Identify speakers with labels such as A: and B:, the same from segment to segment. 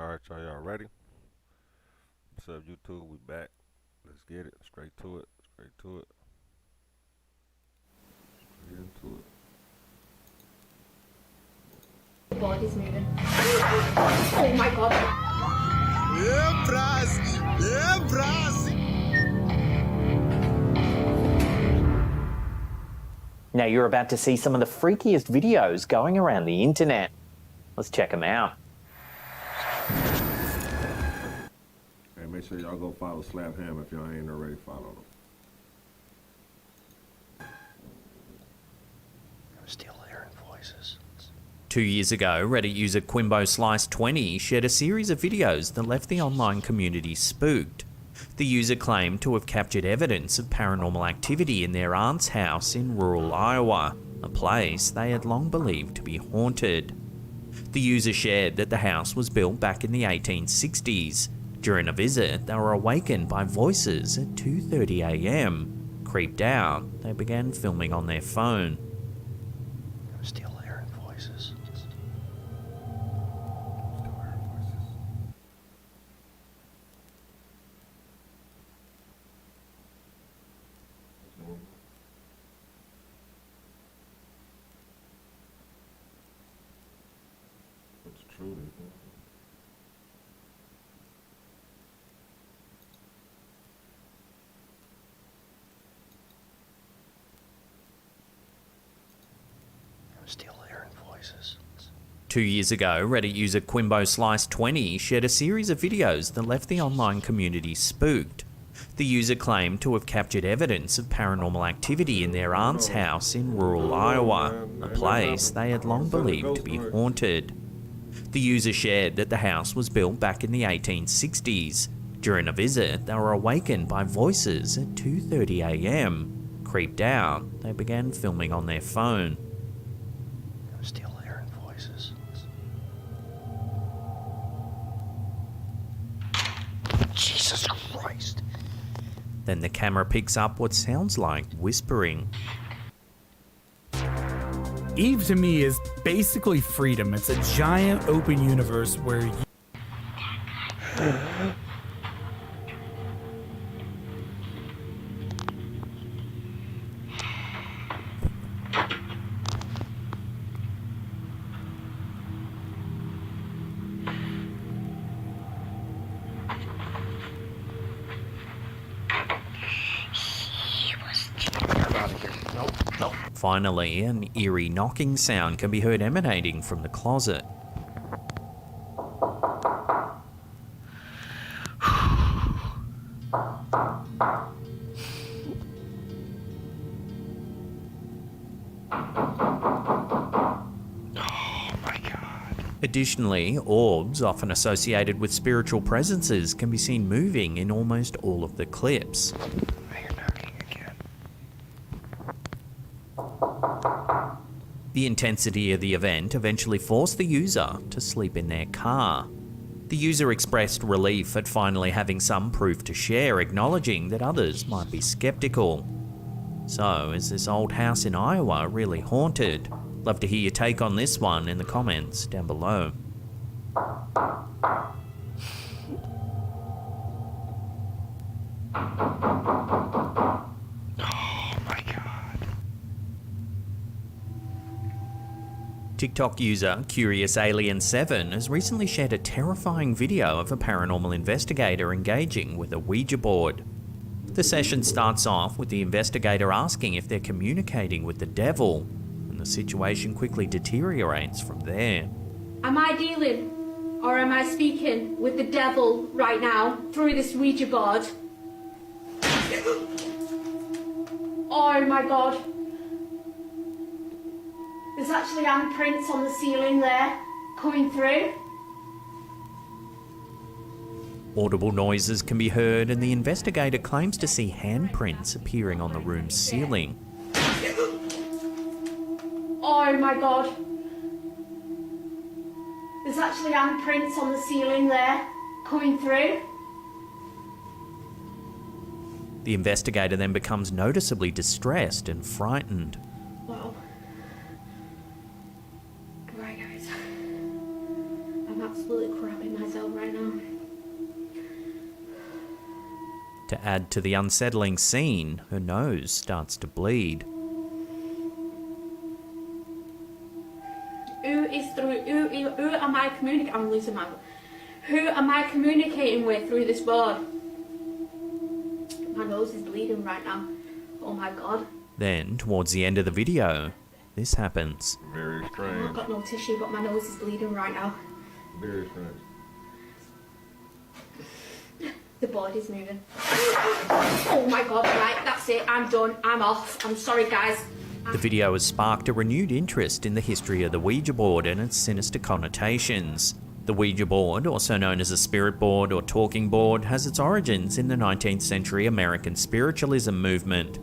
A: Alright, y'all ready? What's up, YouTube? We back. Let's get it. Straight to it. Straight to it. Straight into it.
B: The body's moving. Oh my god.
C: É Brasil! É Brasil!
D: Now you're about to see some of the freakiest videos going around the internet. Let's check them out.
A: Hey, make sure y'all go follow Slap Ham if y'all ain't already followed him.
E: I'm still hearing voices.
D: 2 years ago, Reddit user QuimboSlice20 shared a series of videos that left the online community spooked. The user claimed to have captured evidence of paranormal activity in their aunt's house in rural Iowa, a place they had long believed to be haunted. The user shared that the house was built back in the 1860s. During a visit, they were awakened by voices at 2:30 a.m. Creeped out, they began filming on their phone.
E: I'm still hearing voices.
A: It's true.
E: I'm still hearing voices.
D: 2 years ago, Reddit user QuimboSlice20 shared a series of videos that left the online community spooked. The user claimed to have captured evidence of paranormal activity in their aunt's house in rural Iowa, a place they had long believed to be haunted. The user shared that the house was built back in the 1860s. During a visit, they were awakened by voices at 2:30 a.m. Creeped out, they began filming on their phone.
E: I'm still hearing voices. Jesus Christ!
D: Then the camera picks up what sounds like whispering.
F: Eve to me is basically freedom. It's a giant open universe where you
D: Finally, an eerie knocking sound can be heard emanating from the closet. Additionally, orbs, often associated with spiritual presences, can be seen moving in almost all of the clips.
E: I hear knocking again.
D: The intensity of the event eventually forced the user to sleep in their car. The user expressed relief at finally having some proof to share, acknowledging that others might be skeptical. So, is this old house in Iowa really haunted? Love to hear your take on this one in the comments down below. TikTok user CuriousAlien7 has recently shared a terrifying video of a paranormal investigator engaging with a Ouija board. The session starts off with the investigator asking if they're communicating with the devil, and the situation quickly deteriorates from there.
B: Am I dealing or am I speaking with the devil right now through this Ouija board? Oh my god. There's actually handprints on the ceiling there, coming through.
D: Audible noises can be heard, and the investigator claims to see handprints appearing on the room's ceiling.
B: Oh my god. There's actually handprints on the ceiling there, coming through.
D: The investigator then becomes noticeably distressed and frightened.
B: Wow. Right guys, I'm absolutely crapping myself right now.
D: To add to the unsettling scene, her nose starts to bleed.
B: Who am I communicating? I'm losing my. Who am I communicating with through this board? My nose is bleeding right now. Oh my god.
D: Then, towards the end of the video, this happens.
A: Very
B: I've
A: strange.
B: got no tissue, but my nose is bleeding right now.
A: Very strange.
B: The board is moving. Oh my god, right, that's it. I'm done. I'm off. I'm sorry, guys.
D: The video has sparked a renewed interest in the history of the Ouija board and its sinister connotations. The Ouija board, also known as a spirit board or talking board, has its origins in the 19th century American spiritualism movement.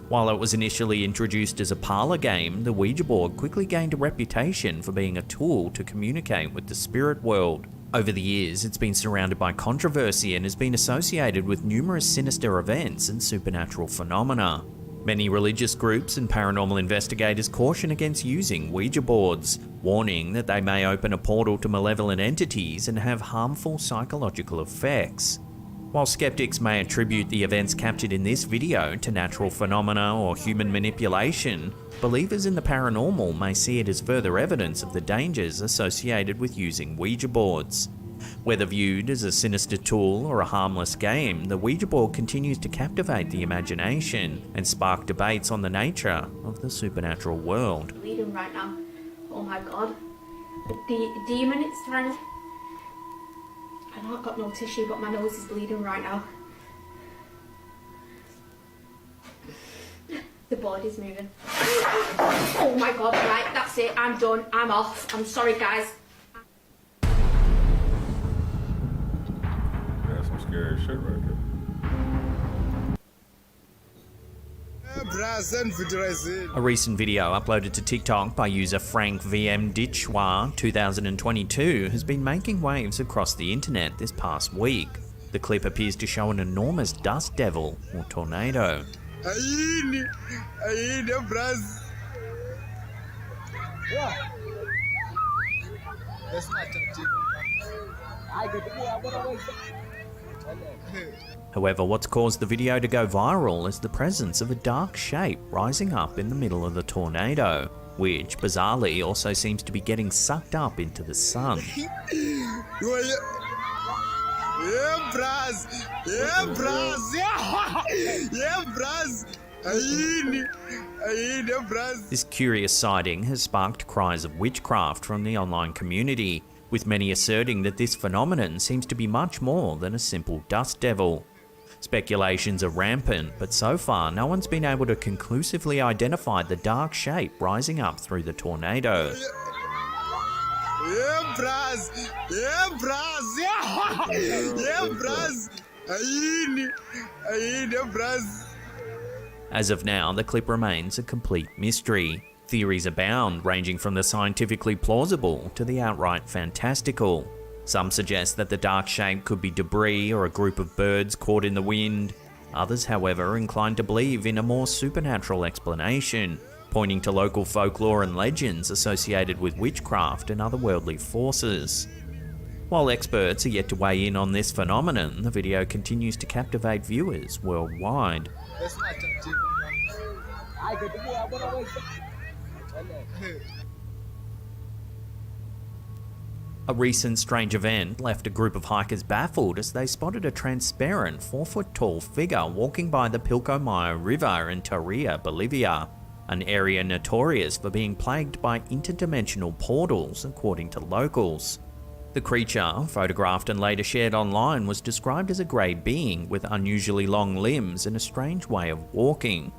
D: While it was initially introduced as a parlor game, the Ouija board quickly gained a reputation for being a tool to communicate with the spirit world. Over the years, it's been surrounded by controversy and has been associated with numerous sinister events and supernatural phenomena. Many religious groups and paranormal investigators caution against using Ouija boards, warning that they may open a portal to malevolent entities and have harmful psychological effects. While skeptics may attribute the events captured in this video to natural phenomena or human manipulation, believers in the paranormal may see it as further evidence of the dangers associated with using Ouija boards. Whether viewed as a sinister tool or a harmless game, the Ouija board continues to captivate the imagination and spark debates on the nature of the supernatural world.
B: Bleeding right now. Oh my god. The demon is trying to. I've got no tissue, but my nose is bleeding right now. The board is moving. Oh my god, right, that's it. I'm done. I'm off. I'm sorry, guys.
A: That's some scary shit right there.
D: A recent video uploaded to TikTok by user Frank VM Ditchwa 2022 has been making waves across the internet this past week. The clip appears to show an enormous dust devil or tornado. However, what's caused the video to go viral is the presence of a dark shape rising up in the middle of the tornado, which bizarrely also seems to be getting sucked up into the sun. This curious sighting has sparked cries of witchcraft from the online community, with many asserting that this phenomenon seems to be much more than a simple dust devil. Speculations are rampant, but so far no one's been able to conclusively identify the dark shape rising up through the tornado. As of now, the clip remains a complete mystery. Theories abound, ranging from the scientifically plausible to the outright fantastical. Some suggest that the dark shape could be debris or a group of birds caught in the wind. Others, however, are inclined to believe in a more supernatural explanation, pointing to local folklore and legends associated with witchcraft and otherworldly forces. While experts are yet to weigh in on this phenomenon, the video continues to captivate viewers worldwide. A recent strange event left a group of hikers baffled as they spotted a transparent 4-foot-tall figure walking by the Pilcomayo River in Tarija, Bolivia, an area notorious for being plagued by interdimensional portals, according to locals. The creature, photographed and later shared online, was described as a grey being with unusually long limbs and a strange way of walking.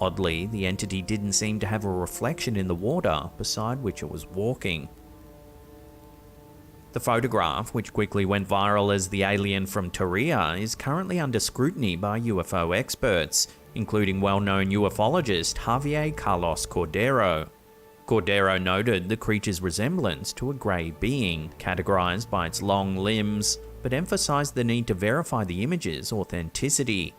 D: Oddly, the entity didn't seem to have a reflection in the water beside which it was walking. The photograph, which quickly went viral as the alien from Tarija, is currently under scrutiny by UFO experts, including well-known ufologist Javier Carlos Cordero. Cordero noted the creature's resemblance to a grey being, categorized by its long limbs, but emphasized the need to verify the image's authenticity.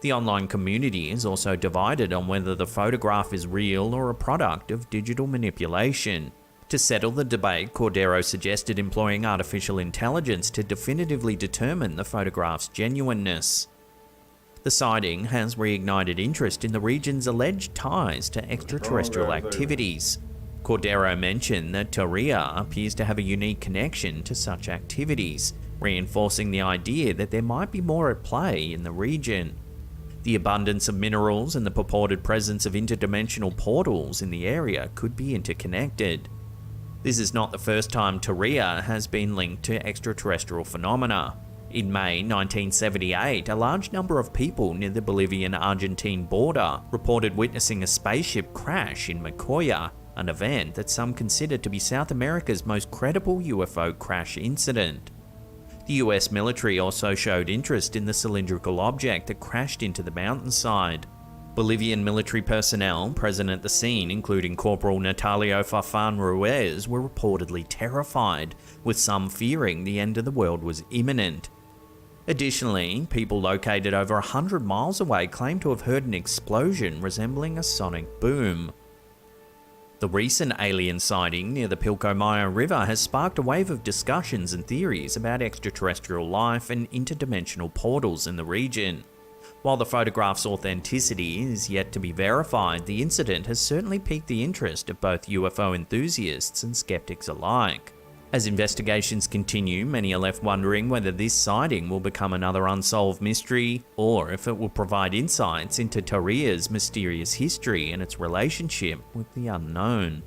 D: The online community is also divided on whether the photograph is real or a product of digital manipulation. To settle the debate, Cordero suggested employing artificial intelligence to definitively determine the photograph's genuineness. The sighting has reignited interest in the region's alleged ties to extraterrestrial activities. Cordero mentioned that Torreya appears to have a unique connection to such activities, reinforcing the idea that there might be more at play in the region. The abundance of minerals and the purported presence of interdimensional portals in the area could be interconnected. This is not the first time Torreya has been linked to extraterrestrial phenomena. In May 1978, a large number of people near the Bolivian-Argentine border reported witnessing a spaceship crash in Macoya, an event that some consider to be South America's most credible UFO crash incident. The US military also showed interest in the cylindrical object that crashed into the mountainside. Bolivian military personnel present at the scene, including Corporal Natalio Farfan Ruiz, were reportedly terrified, with some fearing the end of the world was imminent. Additionally, people located over 100 miles away claimed to have heard an explosion resembling a sonic boom. The recent alien sighting near the Pilcomayo River has sparked a wave of discussions and theories about extraterrestrial life and interdimensional portals in the region. While the photograph's authenticity is yet to be verified, the incident has certainly piqued the interest of both UFO enthusiasts and skeptics alike. As investigations continue, many are left wondering whether this sighting will become another unsolved mystery, or if it will provide insights into Torreya's mysterious history and its relationship with the unknown.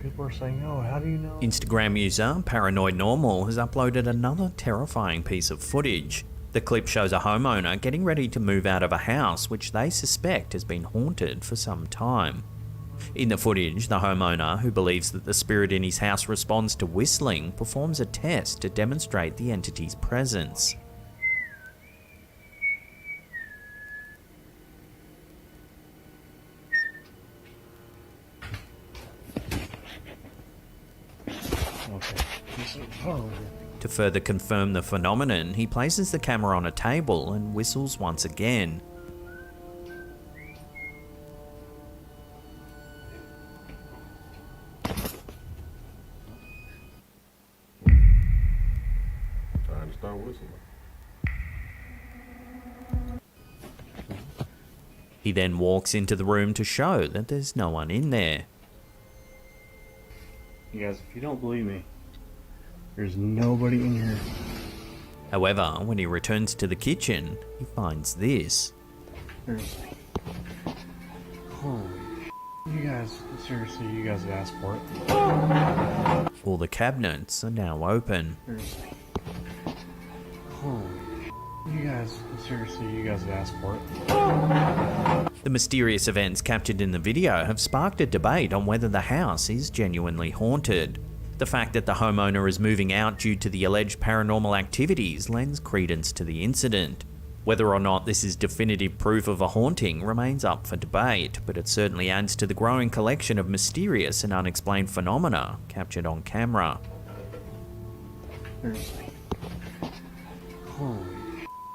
E: People are saying, oh, how do you know?
D: Instagram user Paranoid Normal has uploaded another terrifying piece of footage. The clip shows a homeowner getting ready to move out of a house which they suspect has been haunted for some time. In the footage, the homeowner, who believes that the spirit in his house responds to whistling, performs a test to demonstrate the entity's presence. To further confirm the phenomenon, he places the camera on a table and whistles once again.
A: Time to start whistling.
D: He then walks into the room to show that there's no one in there.
G: You guys, if you don't believe me, there's nobody in here.
D: However, when he returns to the kitchen, he finds this.
G: Seriously. Holy you guys, seriously, you guys have asked for it.
D: All the cabinets are now open.
G: Seriously. Holy you guys, seriously, you guys have asked for it.
D: The mysterious events captured in the video have sparked a debate on whether the house is genuinely haunted. The fact that the homeowner is moving out due to the alleged paranormal activities lends credence to the incident. Whether or not this is definitive proof of a haunting remains up for debate, but it certainly adds to the growing collection of mysterious and unexplained phenomena captured on camera.
G: Seriously. Holy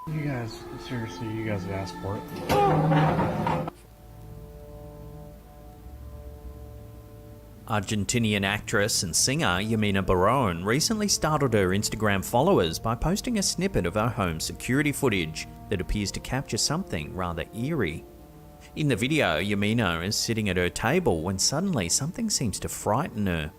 G: you guys, seriously, you guys have asked for it.
D: Argentinian actress and singer Yamina Barón recently startled her Instagram followers by posting a snippet of her home security footage that appears to capture something rather eerie. In the video, Yamina is sitting at her table when suddenly something seems to frighten her.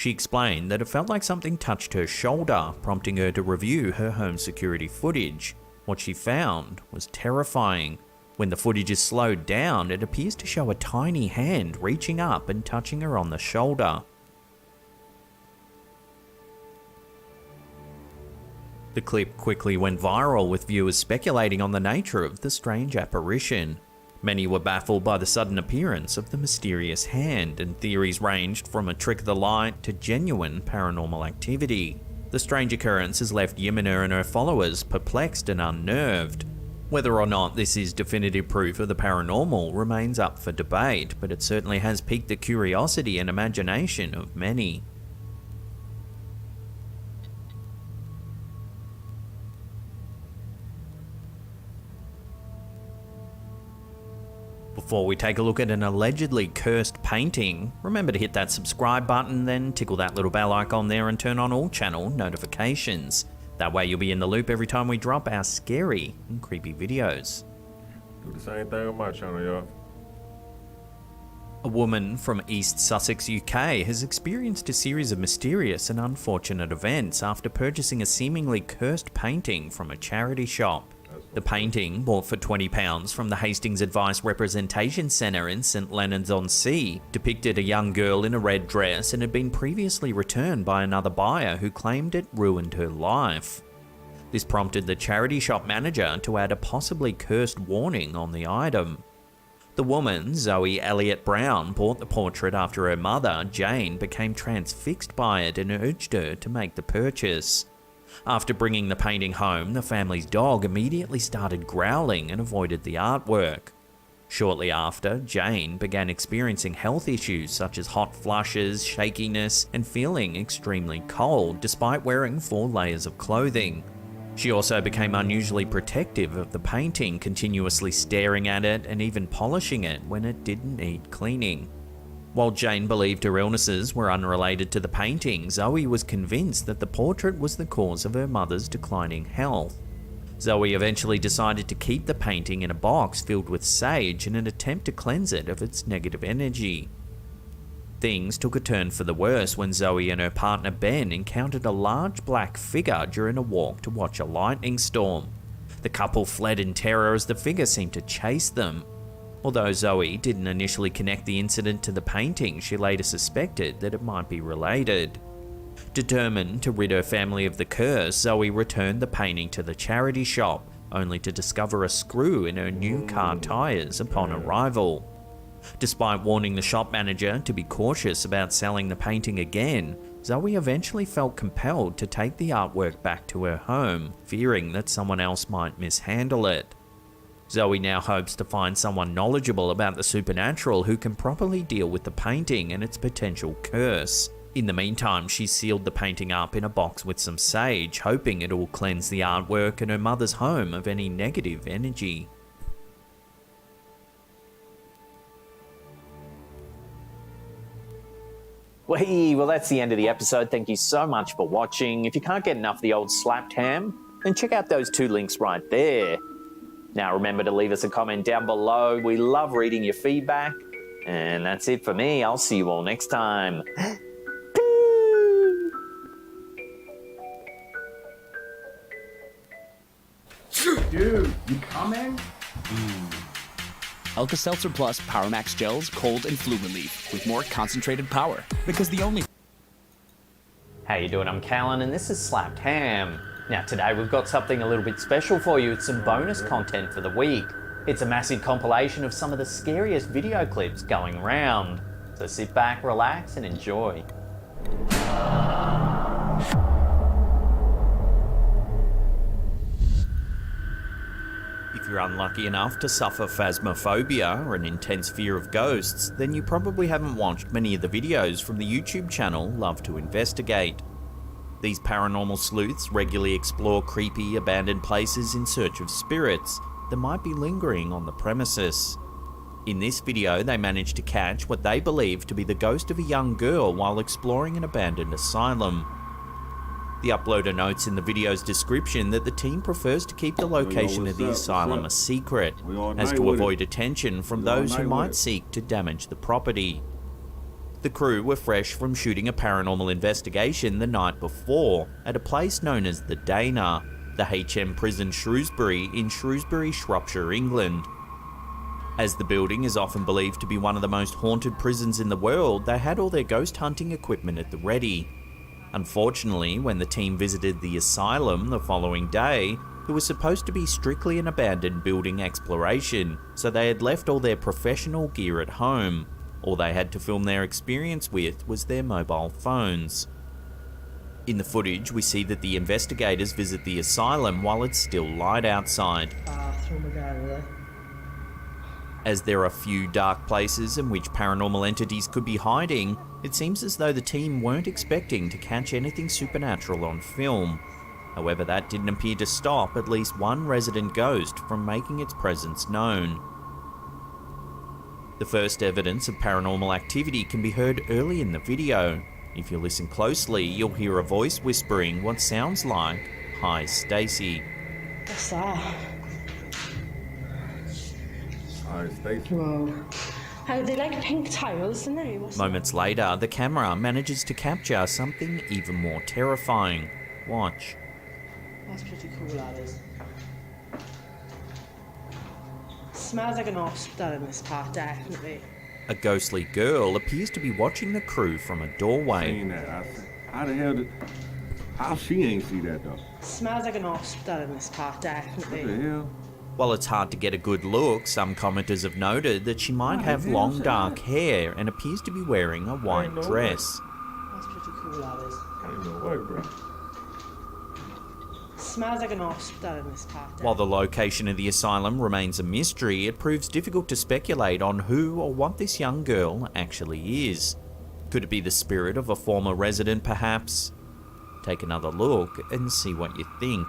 D: She explained that it felt like something touched her shoulder, prompting her to review her home security footage. What she found was terrifying. When the footage is slowed down, it appears to show a tiny hand reaching up and touching her on the shoulder. The clip quickly went viral, with viewers speculating on the nature of the strange apparition. Many were baffled by the sudden appearance of the mysterious hand, and theories ranged from a trick of the light to genuine paranormal activity. The strange occurrence has left Yamina and her followers perplexed and unnerved. Whether or not this is definitive proof of the paranormal remains up for debate, but it certainly has piqued the curiosity and imagination of many. Before we take a look at an allegedly cursed painting, remember to hit that subscribe button, then tickle that little bell icon there and turn on all channel notifications. That way you'll be in the loop every time we drop our scary and creepy videos.
A: Do the same thing on my channel, y'all.
D: A woman from East Sussex, UK has experienced a series of mysterious and unfortunate events after purchasing a seemingly cursed painting from a charity shop. The painting, bought for £20 from the Hastings Advice Representation Centre in St Leonards-on-Sea, depicted a young girl in a red dress and had been previously returned by another buyer who claimed it ruined her life. This prompted the charity shop manager to add a possibly cursed warning on the item. The woman, Zoe Elliott Brown, bought the portrait after her mother, Jane, became transfixed by it and urged her to make the purchase. After bringing the painting home, the family's dog immediately started growling and avoided the artwork. Shortly after, Jane began experiencing health issues such as hot flushes, shakiness, and feeling extremely cold despite wearing 4 layers of clothing. She also became unusually protective of the painting, continuously staring at it and even polishing it when it didn't need cleaning. While Jane believed her illnesses were unrelated to the painting, Zoe was convinced that the portrait was the cause of her mother's declining health. Zoe eventually decided to keep the painting in a box filled with sage in an attempt to cleanse it of its negative energy. Things took a turn for the worse when Zoe and her partner Ben encountered a large black figure during a walk to watch a lightning storm. The couple fled in terror as the figure seemed to chase them. Although Zoe didn't initially connect the incident to the painting, she later suspected that it might be related. Determined to rid her family of the curse, Zoe returned the painting to the charity shop, only to discover a screw in her new car tyres upon arrival. Despite warning the shop manager to be cautious about selling the painting again, Zoe eventually felt compelled to take the artwork back to her home, fearing that someone else might mishandle it. Zoe now hopes to find someone knowledgeable about the supernatural who can properly deal with the painting and its potential curse. In the meantime, she sealed the painting up in a box with some sage, hoping it will cleanse the artwork and her mother's home of any negative energy.
H: Well, that's the end of the episode. Thank you so much for watching. If you can't get enough of the old slapped ham, then check out those 2 links right there. Now remember to leave us a comment down below. We love reading your feedback. And that's it for me. I'll see you all next time.
F: Dude, you coming?
I: Alka-Seltzer Plus Power Max Gels Cold and Flu Relief with more concentrated power. Because the only...
D: How you doing? I'm Callan and this is Slapped Ham. Now today we've got something a little bit special for you. It's some bonus content for the week. It's a massive compilation of some of the scariest video clips going around. So sit back, relax and enjoy. If you're unlucky enough to suffer phasmophobia or an intense fear of ghosts, then you probably haven't watched many of the videos from the YouTube channel Love to Investigate. These paranormal sleuths regularly explore creepy, abandoned places in search of spirits that might be lingering on the premises. In this video, they managed to catch what they believe to be the ghost of a young girl while exploring an abandoned asylum. The uploader notes in the video's description that the team prefers to keep the location of the asylum a secret, as to avoid attention from those who might seek to damage the property. The crew were fresh from shooting a paranormal investigation the night before at a place known as the Dana, the HM prison Shrewsbury in Shrewsbury, Shropshire, England. As the building is often believed to be one of the most haunted prisons in the world, they had all their ghost hunting equipment at the ready. Unfortunately, when the team visited the asylum the following day, it was supposed to be strictly an abandoned building exploration, so they had left all their professional gear at home. All they had to film their experience with was their mobile phones. In the footage, we see that the investigators visit the asylum while it's still light outside.
J: Bathroom again, really.
D: As there are few dark places in which paranormal entities could be hiding, it seems as though the team weren't expecting to catch anything supernatural on film. However, that didn't appear to stop at least one resident ghost from making its presence known. The first evidence of paranormal activity can be heard early in the video. If you listen closely, you'll hear a voice whispering what sounds like, "Hi, Stacy."
J: What's that?
A: Hi, Stacy.
J: Whoa. How they like pink tiles, isn't they?
D: Moments later, the camera manages to capture something even more terrifying. Watch.
J: That's pretty cool, that is. Smells like an hospital in this part, definitely.
D: A ghostly girl appears to be watching the crew from a doorway.
A: Seen that. How the hell did... How she ain't see that, though?
J: Smells like an hospital in this part,
A: What
J: definitely.
A: the hell?
D: While it's hard to get a good look, some commenters have noted that she might have long dark hair and appears to be wearing a white
A: Ain't no
D: dress.
J: That's pretty cool, that is.
A: Ain't no way, bro.
J: Smells like an hospital in this part,
D: While the location of the asylum remains a mystery, it proves difficult to speculate on who or what this young girl actually is. Could it be the spirit of a former resident, perhaps? Take another look and see what you think.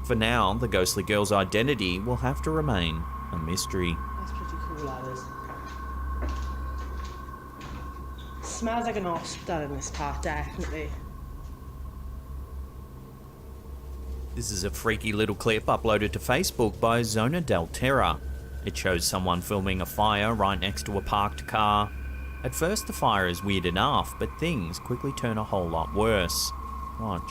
D: For now, the ghostly girl's identity will have to remain a mystery.
J: That's pretty cool, that is. Smells like an hospital in this part, definitely.
D: This is a freaky little clip uploaded to Facebook by Zona del Terra. It shows someone filming a fire right next to a parked car. At first the fire is weird enough, but things quickly turn a whole lot worse. Watch.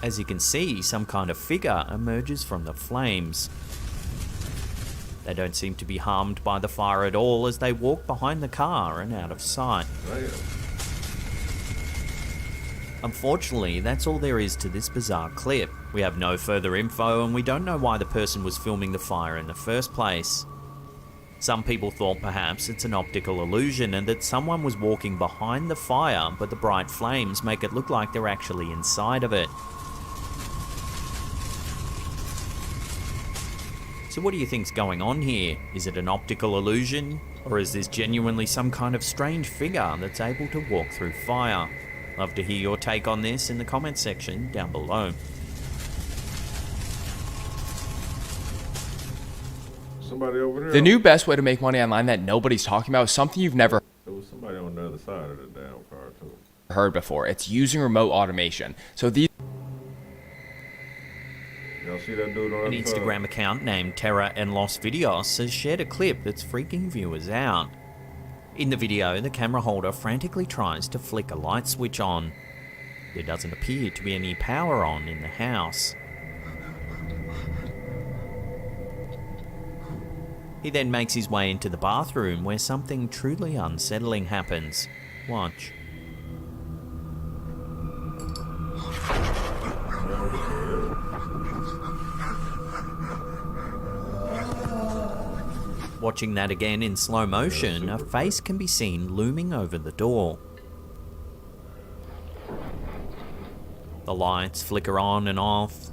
D: As you can see, some kind of figure emerges from the flames. They don't seem to be harmed by the fire at all as they walk behind the car and out of sight.
A: Damn.
D: Unfortunately, that's all there is to this bizarre clip. We have no further info and we don't know why the person was filming the fire in the first place. Some people thought perhaps it's an optical illusion and that someone was walking behind the fire, but the bright flames make it look like they're actually inside of it. So what do you think's going on here? Is it an optical illusion? Or is this genuinely some kind of strange figure that's able to walk through fire? Love to hear your take on this in the comments section down below.
A: Somebody over there.
K: The new best way to make money online that nobody's talking about is something you've never
A: There was somebody on the other side of the damn car, too.
K: heard before. It's using remote automation. So these
A: Y'all see that dude on
D: An
A: the other
D: Instagram account named Terra en Los Videos has shared a clip that's freaking viewers out. In the video, the camera holder frantically tries to flick a light switch on. There doesn't appear to be any power on in the house. He then makes his way into the bathroom where something truly unsettling happens. Watch. Watching that again in slow motion, a face can be seen looming over the door. The lights flicker on and off.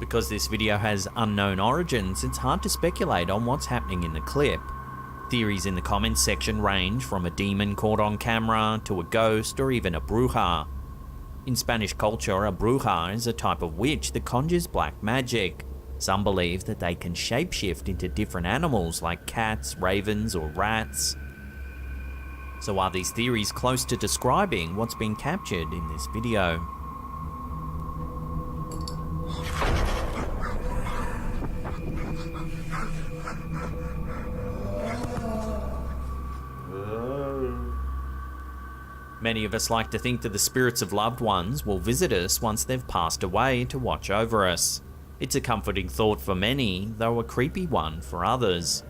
D: Because this video has unknown origins, it's hard to speculate on what's happening in the clip. Theories in the comments section range from a demon caught on camera to a ghost or even a bruja. In Spanish culture, a bruja is a type of witch that conjures black magic. Some believe that they can shapeshift into different animals like cats, ravens, or rats. So are these theories close to describing what's been captured in this video? Many of us like to think that the spirits of loved ones will visit us once they've passed away to watch over us. It's a comforting thought for many, though a creepy one for others.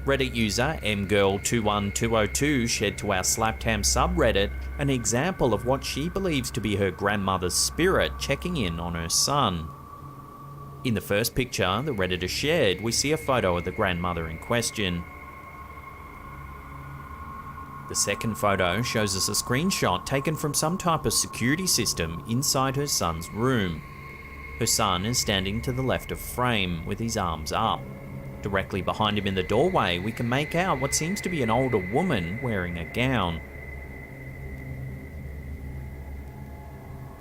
D: Reddit user mgirl21202 shared to our Slaptam subreddit an example of what she believes to be her grandmother's spirit checking in on her son. In the first picture the Redditor shared, we see a photo of the grandmother in question. The second photo shows us a screenshot taken from some type of security system inside her son's room. Her son is standing to the left of frame with his arms up. Directly behind him in the doorway, we can make out what seems to be an older woman wearing a gown.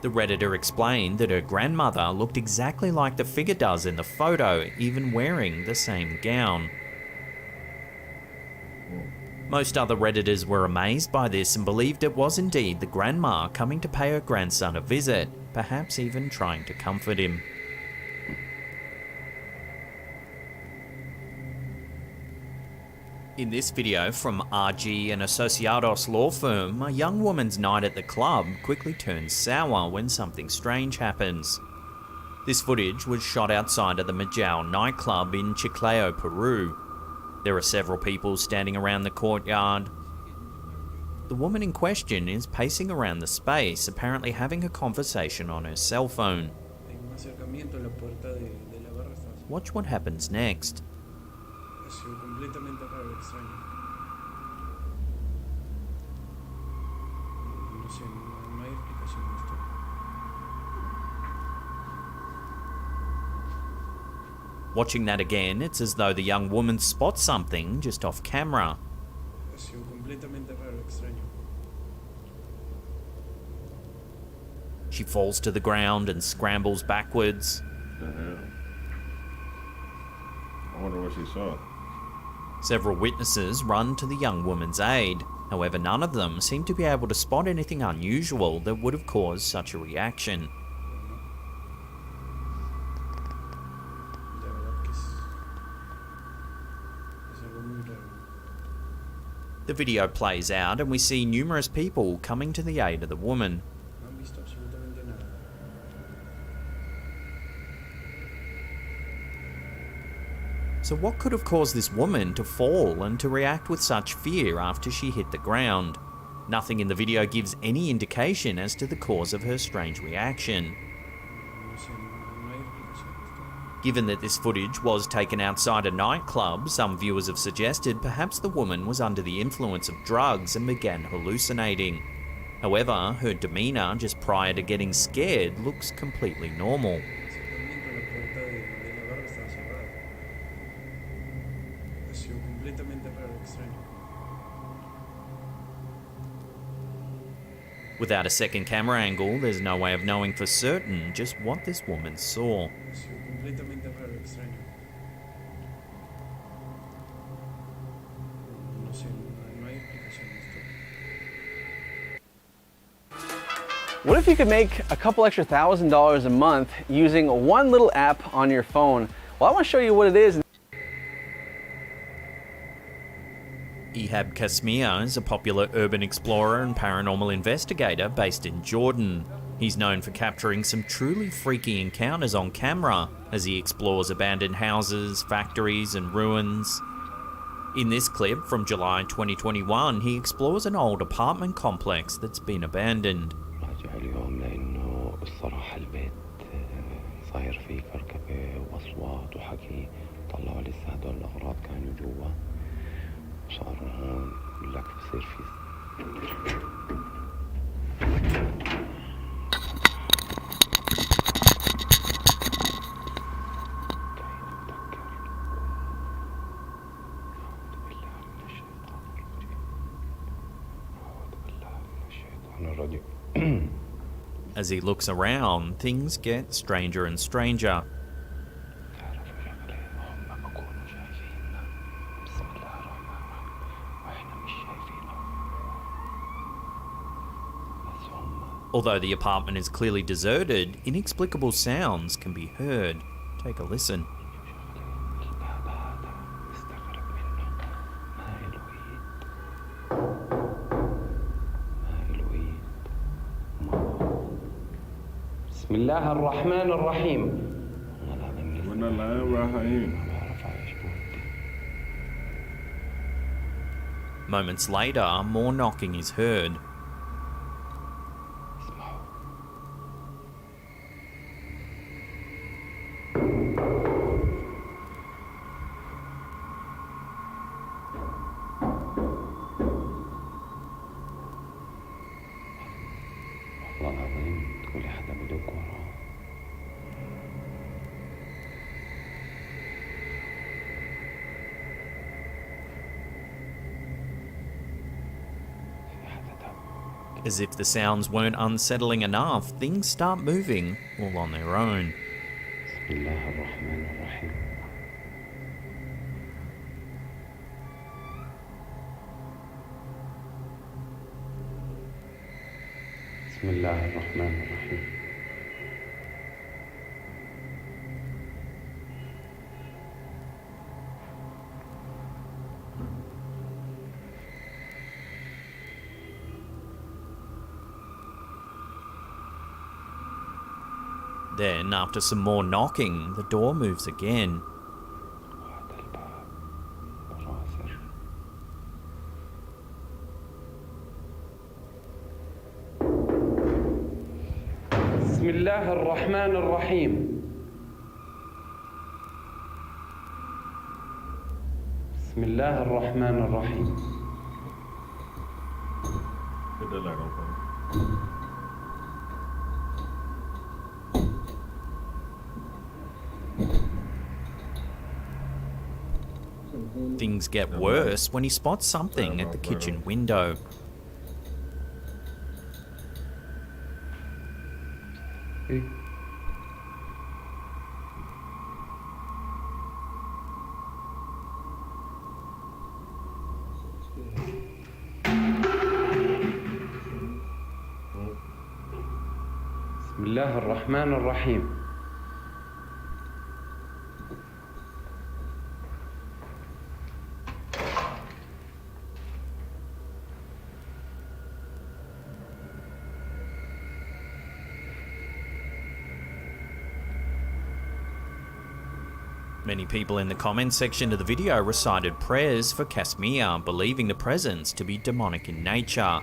D: The Redditor explained that her grandmother looked exactly like the figure does in the photo, even wearing the same gown. Most other Redditors were amazed by this and believed it was indeed the grandma coming to pay her grandson a visit, perhaps even trying to comfort him. In this video from RG and Asociados law firm, a young woman's night at the club quickly turns sour when something strange happens. This footage was shot outside of the Majao nightclub in Chiclayo, Peru. There are several people standing around the courtyard. The woman in question is pacing around the space, apparently having a conversation on her cell phone. Watch what happens next. Watching that again, it's as though the young woman spots something just off camera. She falls to the ground and scrambles backwards.
A: The hell? I wonder what she saw.
D: Several witnesses run to the young woman's aid. However, none of them seem to be able to spot anything unusual that would have caused such a reaction. The video plays out and we see numerous people coming to the aid of the woman. So what could have caused this woman to fall and to react with such fear after she hit the ground? Nothing in the video gives any indication as to the cause of her strange reaction. Given that this footage was taken outside a nightclub, some viewers have suggested perhaps the woman was under the influence of drugs and began hallucinating. However, her demeanour just prior to getting scared looks completely normal. Without a second camera angle, there's no way of knowing for certain just what this woman saw.
L: What if you could make a couple extra $1,000s a month using one little app on your phone? Well, I want to show you what it is.
D: Ihab Kasmia is a popular urban explorer and paranormal investigator based in Jordan. He's known for capturing some truly freaky encounters on camera as he explores abandoned houses, factories and ruins. In this clip from July 2021, he explores an old apartment complex that's been abandoned.
M: اليوم لأنه الصراحة البيت صاير فيه كركبة وأصوات وحكي طلعوا لسه هدول الأغراض كانوا جوا وصاروا هون بقول لك بصير في
D: As he looks around, things get stranger and stranger. Although the apartment is clearly deserted, inexplicable sounds can be heard. Take a listen.
M: بسم الله الرحمن الرحيم.
D: Moments later, more knocking is heard.
M: والله العظيم تقولي حدا بدق وراه.
D: As if the sounds weren't unsettling enough, things start moving all on their own.
M: بسم الله الرحمن الرحيم. بسم الله الرحمن الرحيم.
D: Then, after some more knocking, the door moves again.
M: وهذا الباب براسر. بسم الله الرحمن الرحيم. بسم الله الرحمن الرحيم.
A: Put that light on for me.
D: Things get worse when he spots something at the kitchen window.
M: بسم الله الرحمن الرحيم.
D: Many people in the comments section of the video recited prayers for Casimir, believing the presence to be demonic in nature.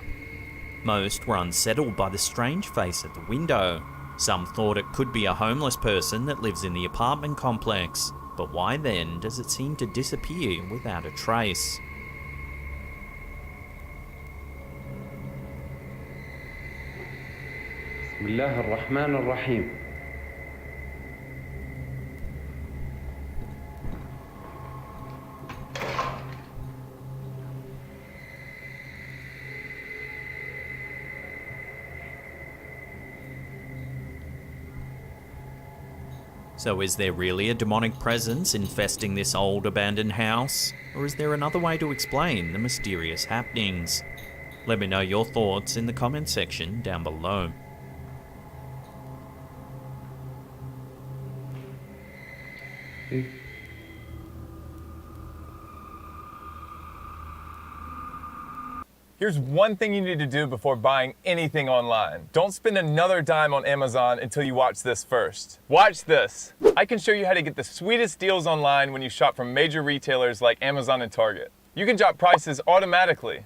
D: Most were unsettled by the strange face at the window. Some thought it could be a homeless person that lives in the apartment complex, but why then does it seem to disappear without a trace?
M: بسم الله الرحمن الرحيم.
D: So is there really a demonic presence infesting this old abandoned house? Or is there another way to explain the mysterious happenings? Let me know your thoughts in the comment section down below.
N: Here's one thing you need to do before buying anything online. Don't spend another dime on Amazon until you watch this first. Watch this. I can show you how to get the sweetest deals online when you shop from major retailers like Amazon and Target. You can drop prices automatically.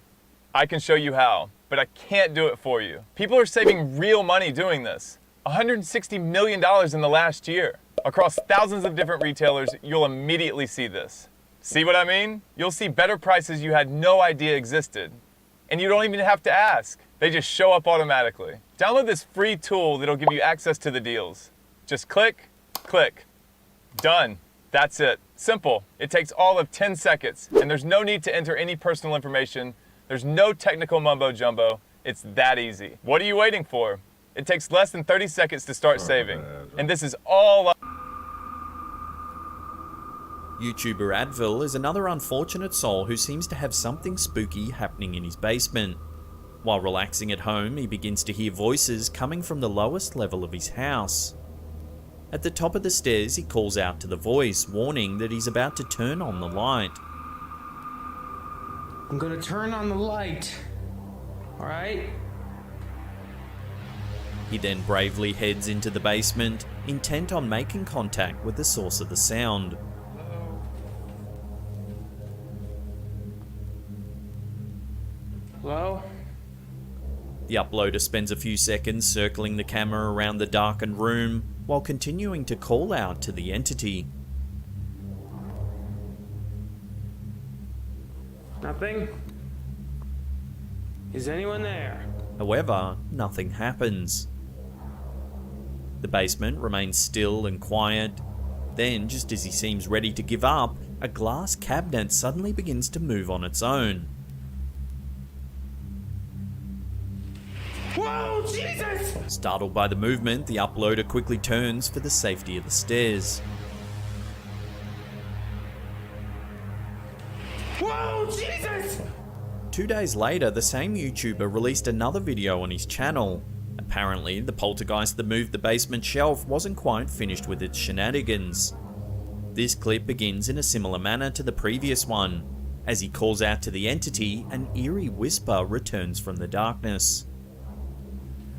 N: I can show you how, but I can't do it for you. People are saving real money doing this. $160 million in the last year. Across thousands of different retailers, you'll immediately see this. See what I mean? You'll see better prices you had no idea existed. And you don't even have to ask. They just show up automatically. Download this free tool that'll give you access to the deals. Just click, click. Done. That's it. Simple. It takes all of 10 seconds, and there's no need to enter any personal information. There's no technical mumbo jumbo. It's that easy. What are you waiting for? It takes less than 30 seconds to start saving. And this is all
D: YouTuber Advil is another unfortunate soul who seems to have something spooky happening in his basement. While relaxing at home, he begins to hear voices coming from the lowest level of his house. At the top of the stairs, he calls out to the voice, warning that he's about to turn on the light.
O: I'm gonna turn on the light. Alright?
D: He then bravely heads into the basement, intent on making contact with the source of the sound.
O: Hello?
D: The uploader spends a few seconds circling the camera around the darkened room while continuing to call out to the entity.
O: Nothing? Is anyone there?
D: However, nothing happens. The basement remains still and quiet. Then, just as he seems ready to give up, a glass cabinet suddenly begins to move on its own.
O: Whoa, Jesus!
D: Startled by the movement, the uploader quickly turns for the safety of the stairs.
O: Whoa, Jesus!
D: 2 days later, the same YouTuber released another video on his channel. Apparently, the poltergeist that moved the basement shelf wasn't quite finished with its shenanigans. This clip begins in a similar manner to the previous one. As he calls out to the entity, an eerie whisper returns from the darkness.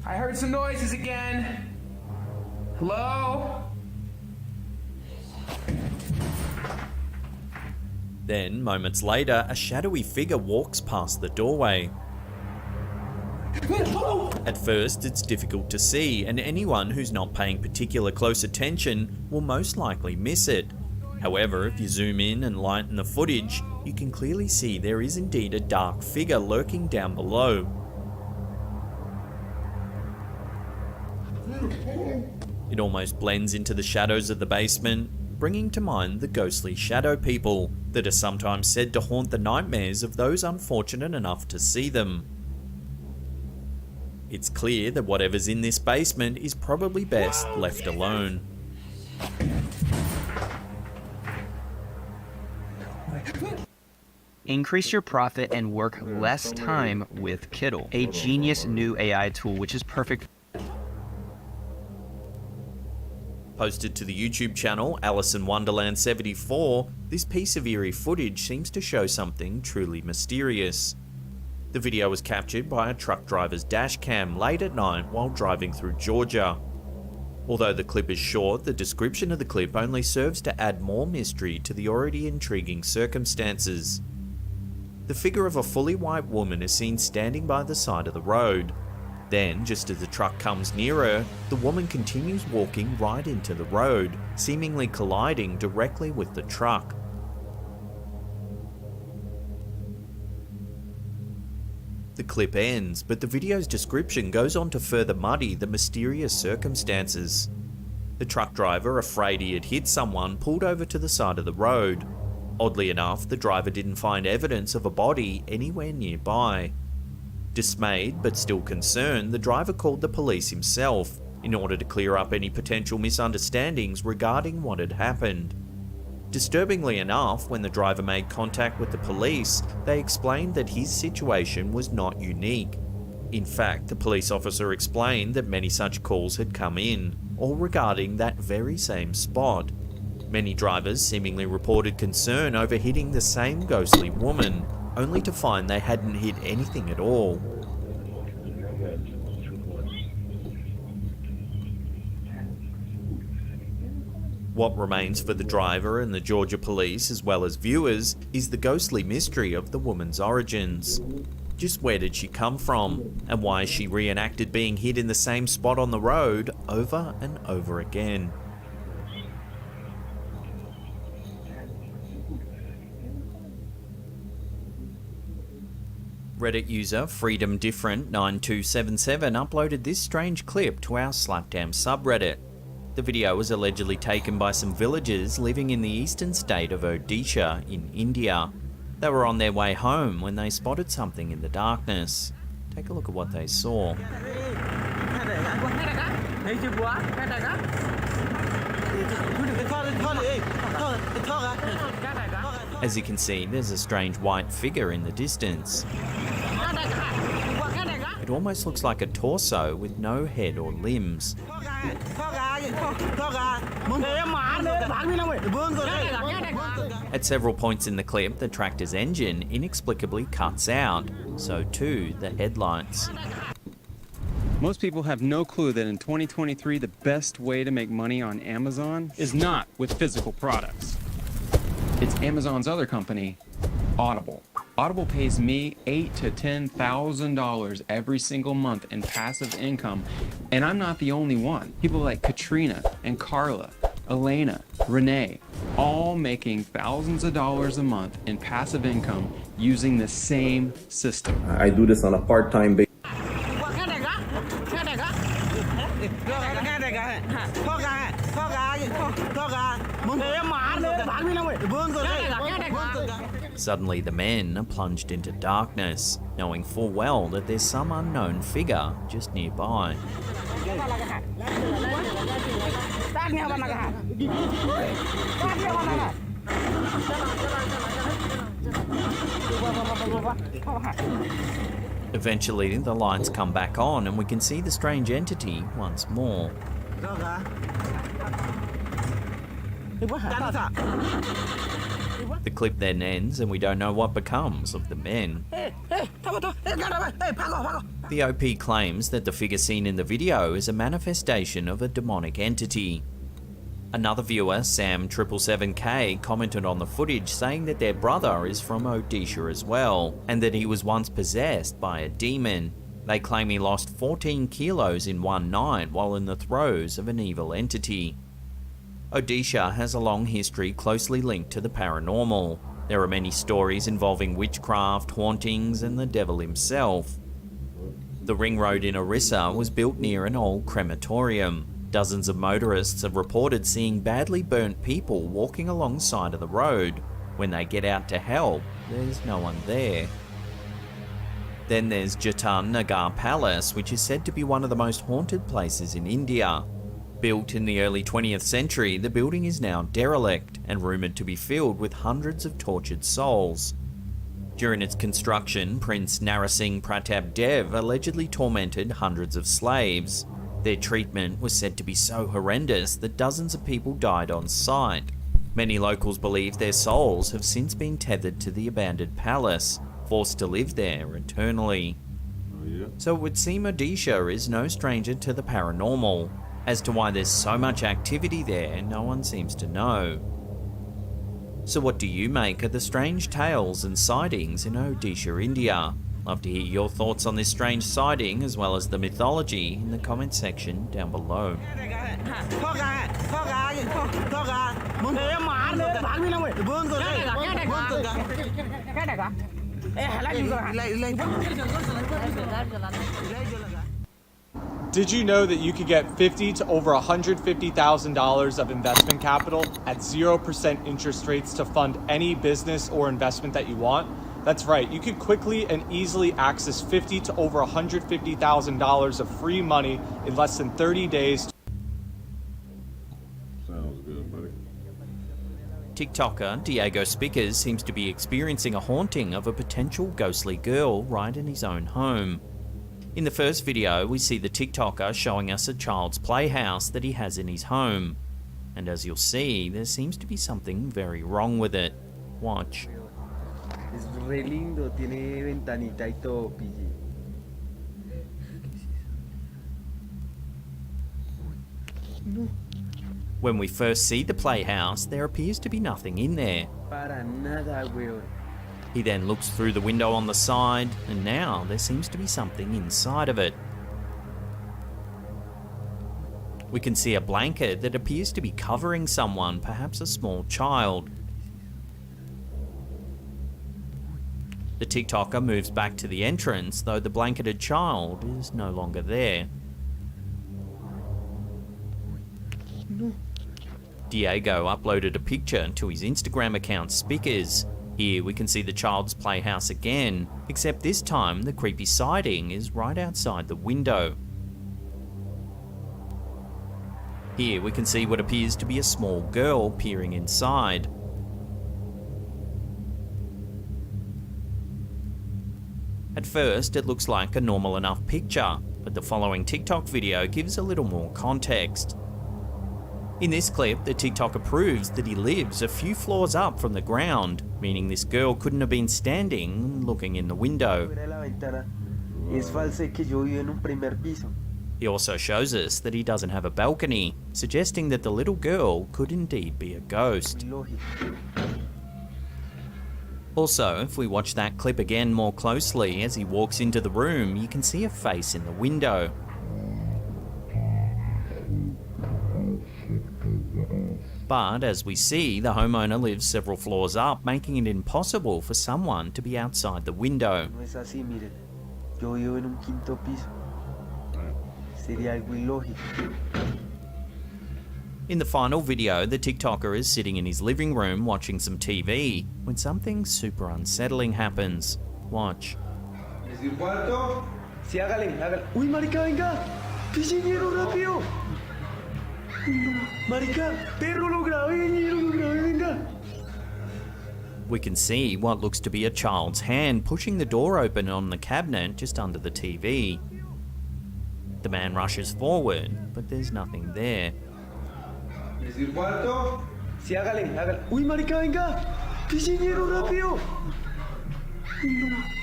O: I heard some noises again. Hello?
D: Then, moments later, a shadowy figure walks past the doorway. At first, it's difficult to see, and anyone who's not paying particular close attention will most likely miss it. However, if you zoom in and lighten the footage, you can clearly see there is indeed a dark figure lurking down below. It almost blends into the shadows of the basement, bringing to mind the ghostly shadow people that are sometimes said to haunt the nightmares of those unfortunate enough to see them. It's clear that whatever's in this basement is probably best left alone.
P: Increase your profit and work less time with Kittle, a genius new AI tool which is perfect.
D: Posted to the YouTube channel Alice in Wonderland 74, this piece of eerie footage seems to show something truly mysterious. The video was captured by a truck driver's dash cam late at night while driving through Georgia. Although the clip is short, the description of the clip only serves to add more mystery to the already intriguing circumstances. The figure of a fully white woman is seen standing by the side of the road. Then, just as the truck comes nearer, the woman continues walking right into the road, seemingly colliding directly with the truck. The clip ends, but the video's description goes on to further muddy the mysterious circumstances. The truck driver, afraid he had hit someone, pulled over to the side of the road. Oddly enough, the driver didn't find evidence of a body anywhere nearby. Dismayed but still concerned, the driver called the police himself in order to clear up any potential misunderstandings regarding what had happened. Disturbingly enough, when the driver made contact with the police, they explained that his situation was not unique. In fact, the police officer explained that many such calls had come in, all regarding that very same spot. Many drivers seemingly reported concern over hitting the same ghostly woman, only to find they hadn't hit anything at all. What remains for the driver and the Georgia police, as well as viewers, is the ghostly mystery of the woman's origins. Just where did she come from, and why she reenacted being hit in the same spot on the road over and over again? Reddit user FreedomDifferent9277 uploaded this strange clip to our Slapdam subreddit. The video was allegedly taken by some villagers living in the eastern state of Odisha in India. They were on their way home when they spotted something in the darkness. Take a look at what they saw. As you can see, there's a strange white figure in the distance. It almost looks like a torso with no head or limbs. At several points in the clip, the tractor's engine inexplicably cuts out, so too the headlights.
Q: Most people have no clue that in 2023 the best way to make money on Amazon is not with physical products. It's Amazon's other company, Audible. Audible pays me $8,000 to $10,000 every single month in passive income, and I'm not the only one. People like Katrina and Carla, Elena, Renee, all making thousands of dollars a month in passive income using the same system.
R: I do this on a part-time basis.
D: Suddenly the men are plunged into darkness, knowing full well that there's some unknown figure just nearby. Eventually the lights come back on and we can see the strange entity once more. The clip then ends and we don't know what becomes of the men. The OP claims that the figure seen in the video is a manifestation of a demonic entity. Another viewer, Sam777K, commented on the footage saying that their brother is from Odisha as well, and that he was once possessed by a demon. They claim he lost 14 kilos in one night while in the throes of an evil entity. Odisha has a long history closely linked to the paranormal. There are many stories involving witchcraft, hauntings, and the devil himself. The ring road in Orissa was built near an old crematorium. Dozens of motorists have reported seeing badly burnt people walking alongside of the road. When they get out to help, there's no one there. Then there's Jatan Nagar Palace, which is said to be one of the most haunted places in India. Built in the early 20th century, the building is now derelict and rumoured to be filled with hundreds of tortured souls. During its construction, Prince Narasingh Pratap Dev allegedly tormented hundreds of slaves. Their treatment was said to be so horrendous that dozens of people died on sight. Many locals believe their souls have since been tethered to the abandoned palace, forced to live there eternally. So it would seem Odisha is no stranger to the paranormal. As to why there's so much activity there, no one seems to know. So what do you make of the strange tales and sightings in Odisha, India? Love to hear your thoughts on this strange sighting as well as the mythology in the comment section down below.
N: Did you know that you could get $50,000 to over $150,000 of investment capital at 0% interest rates to fund any business or investment that you want? That's right, you could quickly and easily access $50,000 to over $150,000 of free money in less than 30 days.
A: Sounds good, buddy.
D: TikToker Diego Spickers seems to be experiencing a haunting of a potential ghostly girl right in his own home. In the first video, we see the TikToker showing us a child's playhouse that he has in his home. And as you'll see, there seems to be something very wrong with it. Watch.
S: Es re lindo, tiene ventanita y todo, pille. No.
D: When we first see the playhouse, there appears to be nothing in there.
S: Para nada, weón.
D: He then looks through the window on the side, and now there seems to be something inside of it. We can see a blanket that appears to be covering someone, perhaps a small child. The TikToker moves back to the entrance, though the blanketed child is no longer there.
S: No.
D: Diego uploaded a picture to his Instagram account, Spickers. Here we can see the child's playhouse again, except this time the creepy sighting is right outside the window. Here we can see what appears to be a small girl peering inside. At first it looks like a normal enough picture, but the following TikTok video gives a little more context. In this clip, the TikToker proves that he lives a few floors up from the ground, meaning this girl couldn't have been standing looking in the window. He also shows us that he doesn't have a balcony, suggesting that the little girl could indeed be a ghost. Also, if we watch that clip again more closely, as he walks into the room, you can see a face in the window. But as we see, the homeowner lives several floors up, making it impossible for someone to be outside the window.
S: No es así, miren. Yo vivo en un quinto piso. Sería algo ilógico.
D: In the final video, the TikToker is sitting in his living room watching some TV when something super unsettling happens. Watch.
S: ¿Es mi cuarto? Sí, hágale, hágale. ¡Uy, marica, venga! ¡Pichiñero, rápido! ¡Marica, perro, lo grabé, venga!
D: We can see what looks to be a child's hand pushing the door open on the cabinet just under the TV. The man rushes forward, but there's nothing there.
S: ¿Es mi cuarto? Sí, hágale, hágale. ¡Uy, marica, venga! ¡Pichiñero, rápido!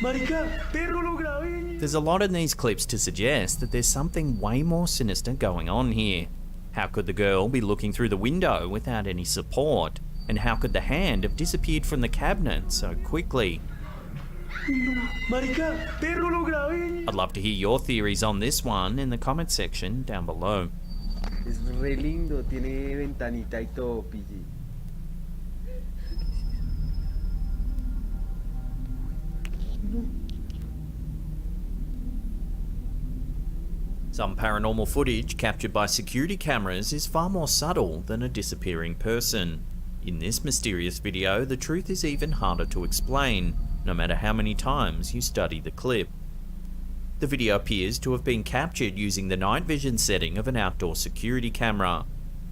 S: Marica, perro, lo grabé.
D: There's a lot in these clips to suggest that there's something way more sinister going on here. How could the girl be looking through the window without any support? And how could the hand have disappeared from the cabinet so quickly?
S: Marica, perro, lo grabé.
D: I'd love to hear your theories on this one in the comment section down below.
S: Es re lindo, tiene ventanita y todo, pille.
D: Some paranormal footage captured by security cameras is far more subtle than a disappearing person. In this mysterious video, the truth is even harder to explain, no matter how many times you study the clip. The video appears to have been captured using the night vision setting of an outdoor security camera.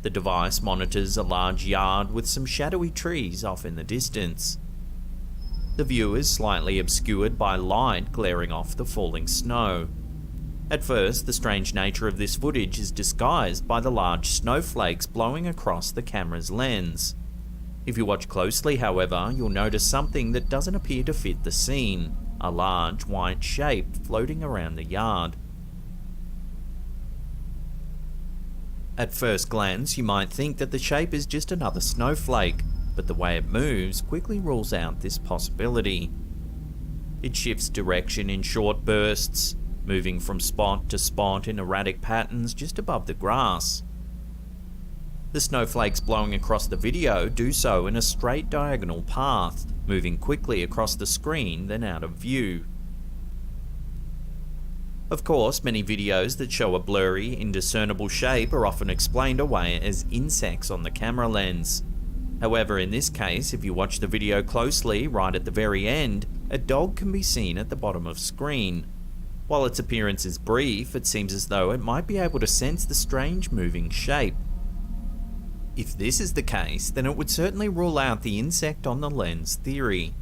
D: The device monitors a large yard with some shadowy trees off in the distance. The view is slightly obscured by light glaring off the falling snow. At first, the strange nature of this footage is disguised by the large snowflakes blowing across the camera's lens. If you watch closely, however, you'll notice something that doesn't appear to fit the scene, a large white shape floating around the yard. At first glance, you might think that the shape is just another snowflake, but the way it moves quickly rules out this possibility. It shifts direction in short bursts, moving from spot to spot in erratic patterns just above the grass. The snowflakes blowing across the video do so in a straight diagonal path, moving quickly across the screen then out of view. Of course, many videos that show a blurry, indiscernible shape are often explained away as insects on the camera lens. However, in this case, if you watch the video closely, right at the very end, a dog can be seen at the bottom of screen. While its appearance is brief, it seems as though it might be able to sense the strange moving shape. If this is the case, then it would certainly rule out the insect on the lens theory.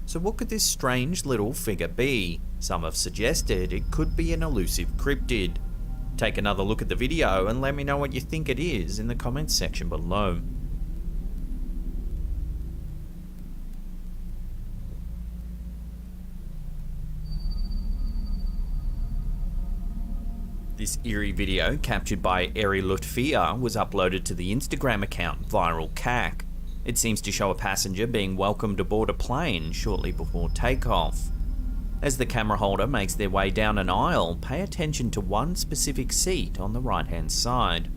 D: So what could this strange little figure be? Some have suggested it could be an elusive cryptid. Take another look at the video and let me know what you think it is in the comments section below. This eerie video, captured by eerie was uploaded to the Instagram account Viral Cack. It seems to show a passenger being welcomed aboard a plane shortly before takeoff. As the camera holder makes their way down an aisle, pay attention to one specific seat on the right-hand side.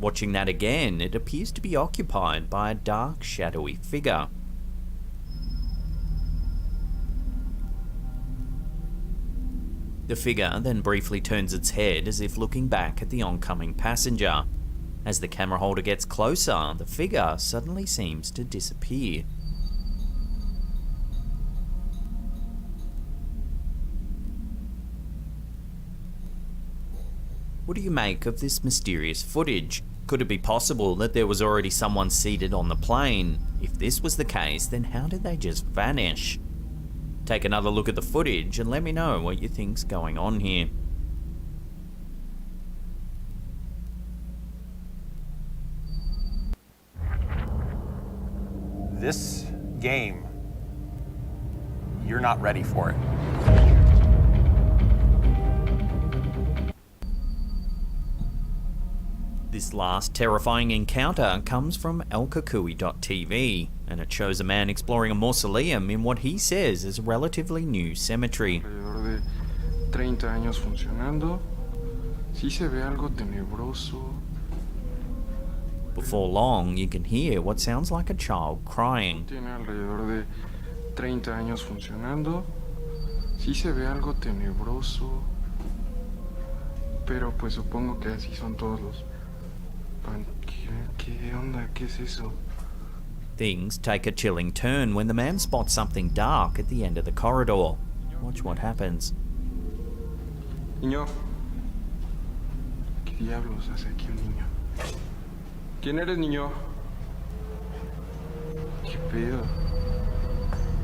D: Watching that again, it appears to be occupied by a dark, shadowy figure. The figure then briefly turns its head as if looking back at the oncoming passenger. As the camera holder gets closer, the figure suddenly seems to disappear. What do you make of this mysterious footage? Could it be possible that there was already someone seated on the plane? If this was the case, then how did they just vanish? Take another look at the footage and let me know what you think's going on here.
T: This game, you're not ready for it.
D: This last terrifying encounter comes from elkakui.tv, and it shows a man exploring a mausoleum in what he says is a relatively new cemetery.
T: Alrededor de 30 años funcionando. Sí se ve algo tenebroso.
D: Before long, you can hear what sounds like a child crying.
T: Tiene alrededor de 30 años funcionando. Sí se ve algo tenebroso. Pero pues supongo que así son todos los... ¿Qué onda? ¿Qué es eso?
D: Things take a chilling turn when the man spots something dark at the end of the corridor. Watch what happens.
T: Niño. ¿Qué diablos hace aquí un niño? ¿Quién eres, niño? ¿Qué pedo?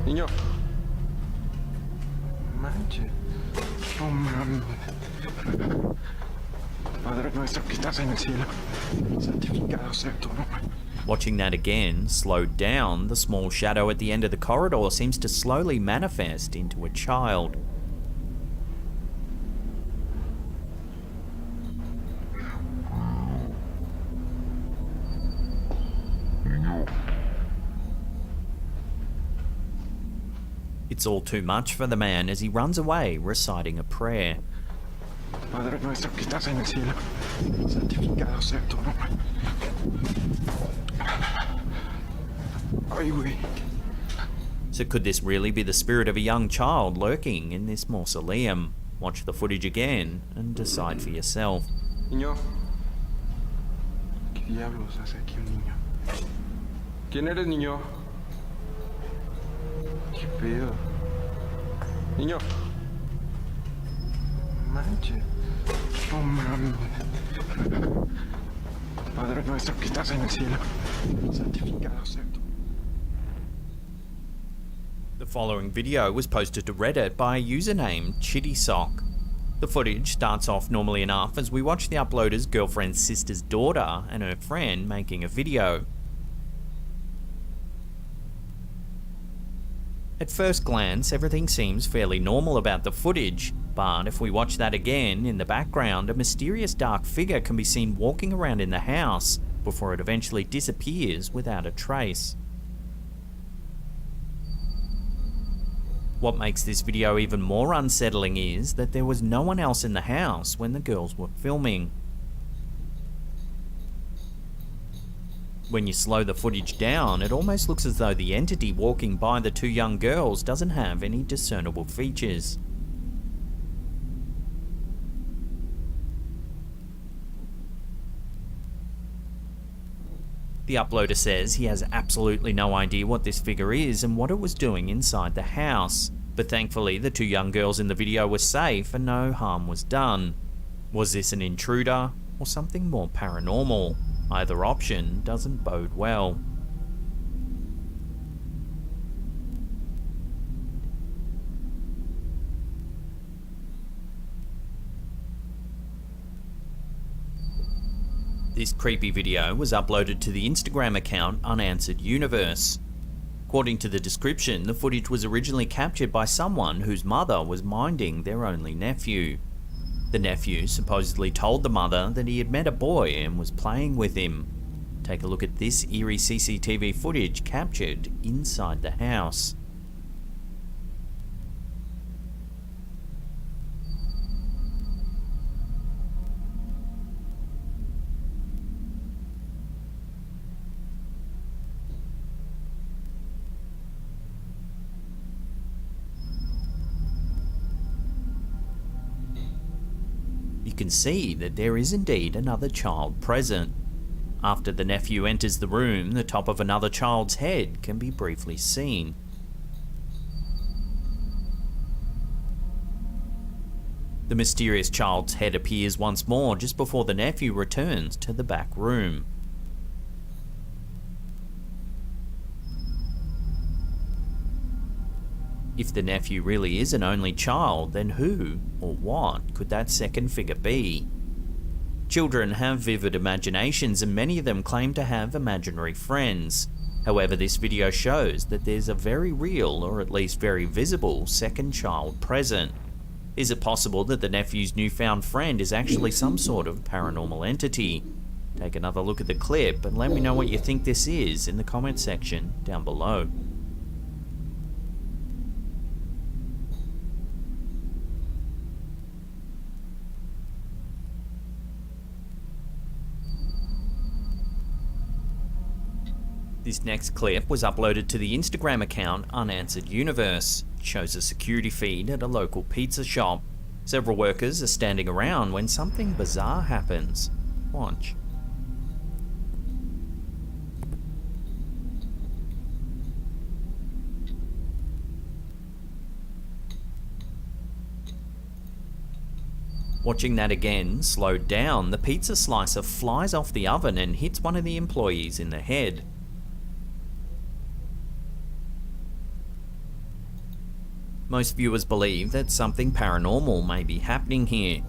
T: Niño. Manche. No mames. Padre nuestro que estás en el cielo, santificado sea tu nombre.
D: Watching that again, slowed down, the small shadow at the end of the corridor seems to slowly manifest into a child. It's all too much for the man as he runs away, reciting a prayer.
T: Padre nuestro que estás en el cielo, santificado sea tu nombre. Ay, güey.
D: So could this really be the spirit of a young child lurking in this mausoleum? Watch the footage again and decide for yourself.
T: Niño. ¿Qué diablos hace aquí un niño? ¿Quién eres, niño? ¿Qué pedo? Niño. Manche. No mames. Padre nuestro que estás en el cielo, santificado sea tu.
D: The following video was posted to Reddit by a user named ChittySock. The footage starts off normally enough as we watch the uploader's girlfriend's sister's daughter and her friend making a video. At first glance, everything seems fairly normal about the footage, but if we watch that again, in the background, a mysterious dark figure can be seen walking around in the house before it eventually disappears without a trace. What makes this video even more unsettling is that there was no one else in the house when the girls were filming. When you slow the footage down, it almost looks as though the entity walking by the two young girls doesn't have any discernible features. The uploader says he has absolutely no idea what this figure is and what it was doing inside the house, but thankfully the two young girls in the video were safe and no harm was done. Was this an intruder or something more paranormal? Either option doesn't bode well. This creepy video was uploaded to the Instagram account Unanswered Universe. According to the description, the footage was originally captured by someone whose mother was minding their only nephew. The nephew supposedly told the mother that he had met a boy and was playing with him. Take a look at this eerie CCTV footage captured inside the house. You can see that there is indeed another child present. After the nephew enters the room, the top of another child's head can be briefly seen. The mysterious child's head appears once more just before the nephew returns to the back room. If the nephew really is an only child, then who or what could that second figure be? Children have vivid imaginations and many of them claim to have imaginary friends. However, this video shows that there's a very real, or at least very visible, second child present. Is it possible that the nephew's newfound friend is actually some sort of paranormal entity? Take another look at the clip and let me know what you think this is in the comment section down below. This next clip was uploaded to the Instagram account Unanswered Universe. It shows a security feed at a local pizza shop. Several workers are standing around when something bizarre happens. Watch. Watching that again, slowed down, the pizza slicer flies off the oven and hits one of the employees in the head. Most viewers believe that something paranormal may be happening here.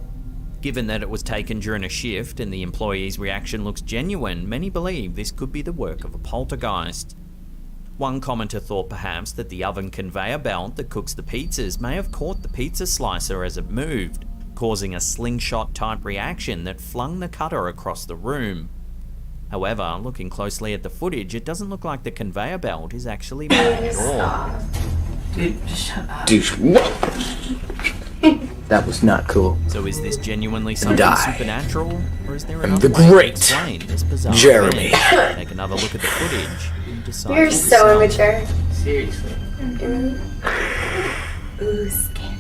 D: Given that it was taken during a shift and the employee's reaction looks genuine, many believe this could be the work of a poltergeist. One commenter thought perhaps that the oven conveyor belt that cooks the pizzas may have caught the pizza slicer as it moved, causing a slingshot type reaction that flung the cutter across the room. However, looking closely at the footage, it doesn't look like the conveyor belt is actually moving at all.
O: Dude, shut up.
K: Dude, what? That was not cool.
D: So is this genuinely something supernatural, or is there
K: I'm
D: another
K: the
D: way to
K: great
D: explain this bizarre
K: Jeremy.
D: event? Take another look at the footage and decide
B: You're
D: for
B: so
D: yourself.
B: immature.
O: Seriously.
B: Ooh, scary.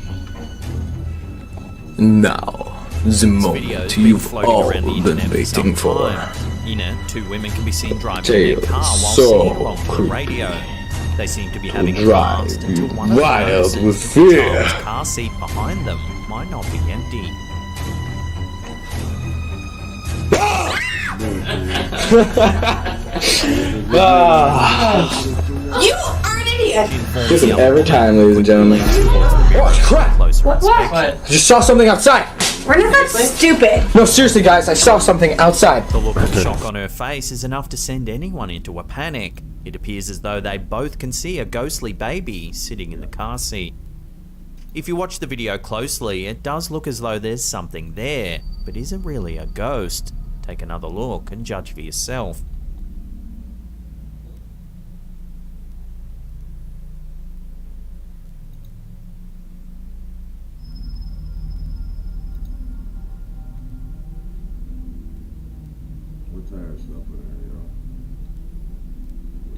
K: Now, the
D: This
K: moment
D: video's been
K: you've
D: floating
K: all
D: around the
K: been
D: internet for some
K: waiting for.
D: time. In it, two women can be seen driving
K: Tale
D: their car while
K: so
D: singing along to the
K: creepy.
D: radio. They seem to be having a
K: Drive
D: blast until one of them
K: wild
D: notices
K: with
D: that the
K: fear.
D: child's car seat behind them might not be empty.
B: You are an idiot!
K: Listen, every time, ladies and gentlemen. Oh, crap!
B: What?
K: I just saw something outside.
B: We're not that stupid!
K: No, seriously, guys, I saw something outside.
D: The look of shock on her face is enough to send anyone into a panic. It appears as though they both can see a ghostly baby sitting in the car seat. If you watch the video closely, it does look as though there's something there, but is it really a ghost? Take another look and judge for yourself.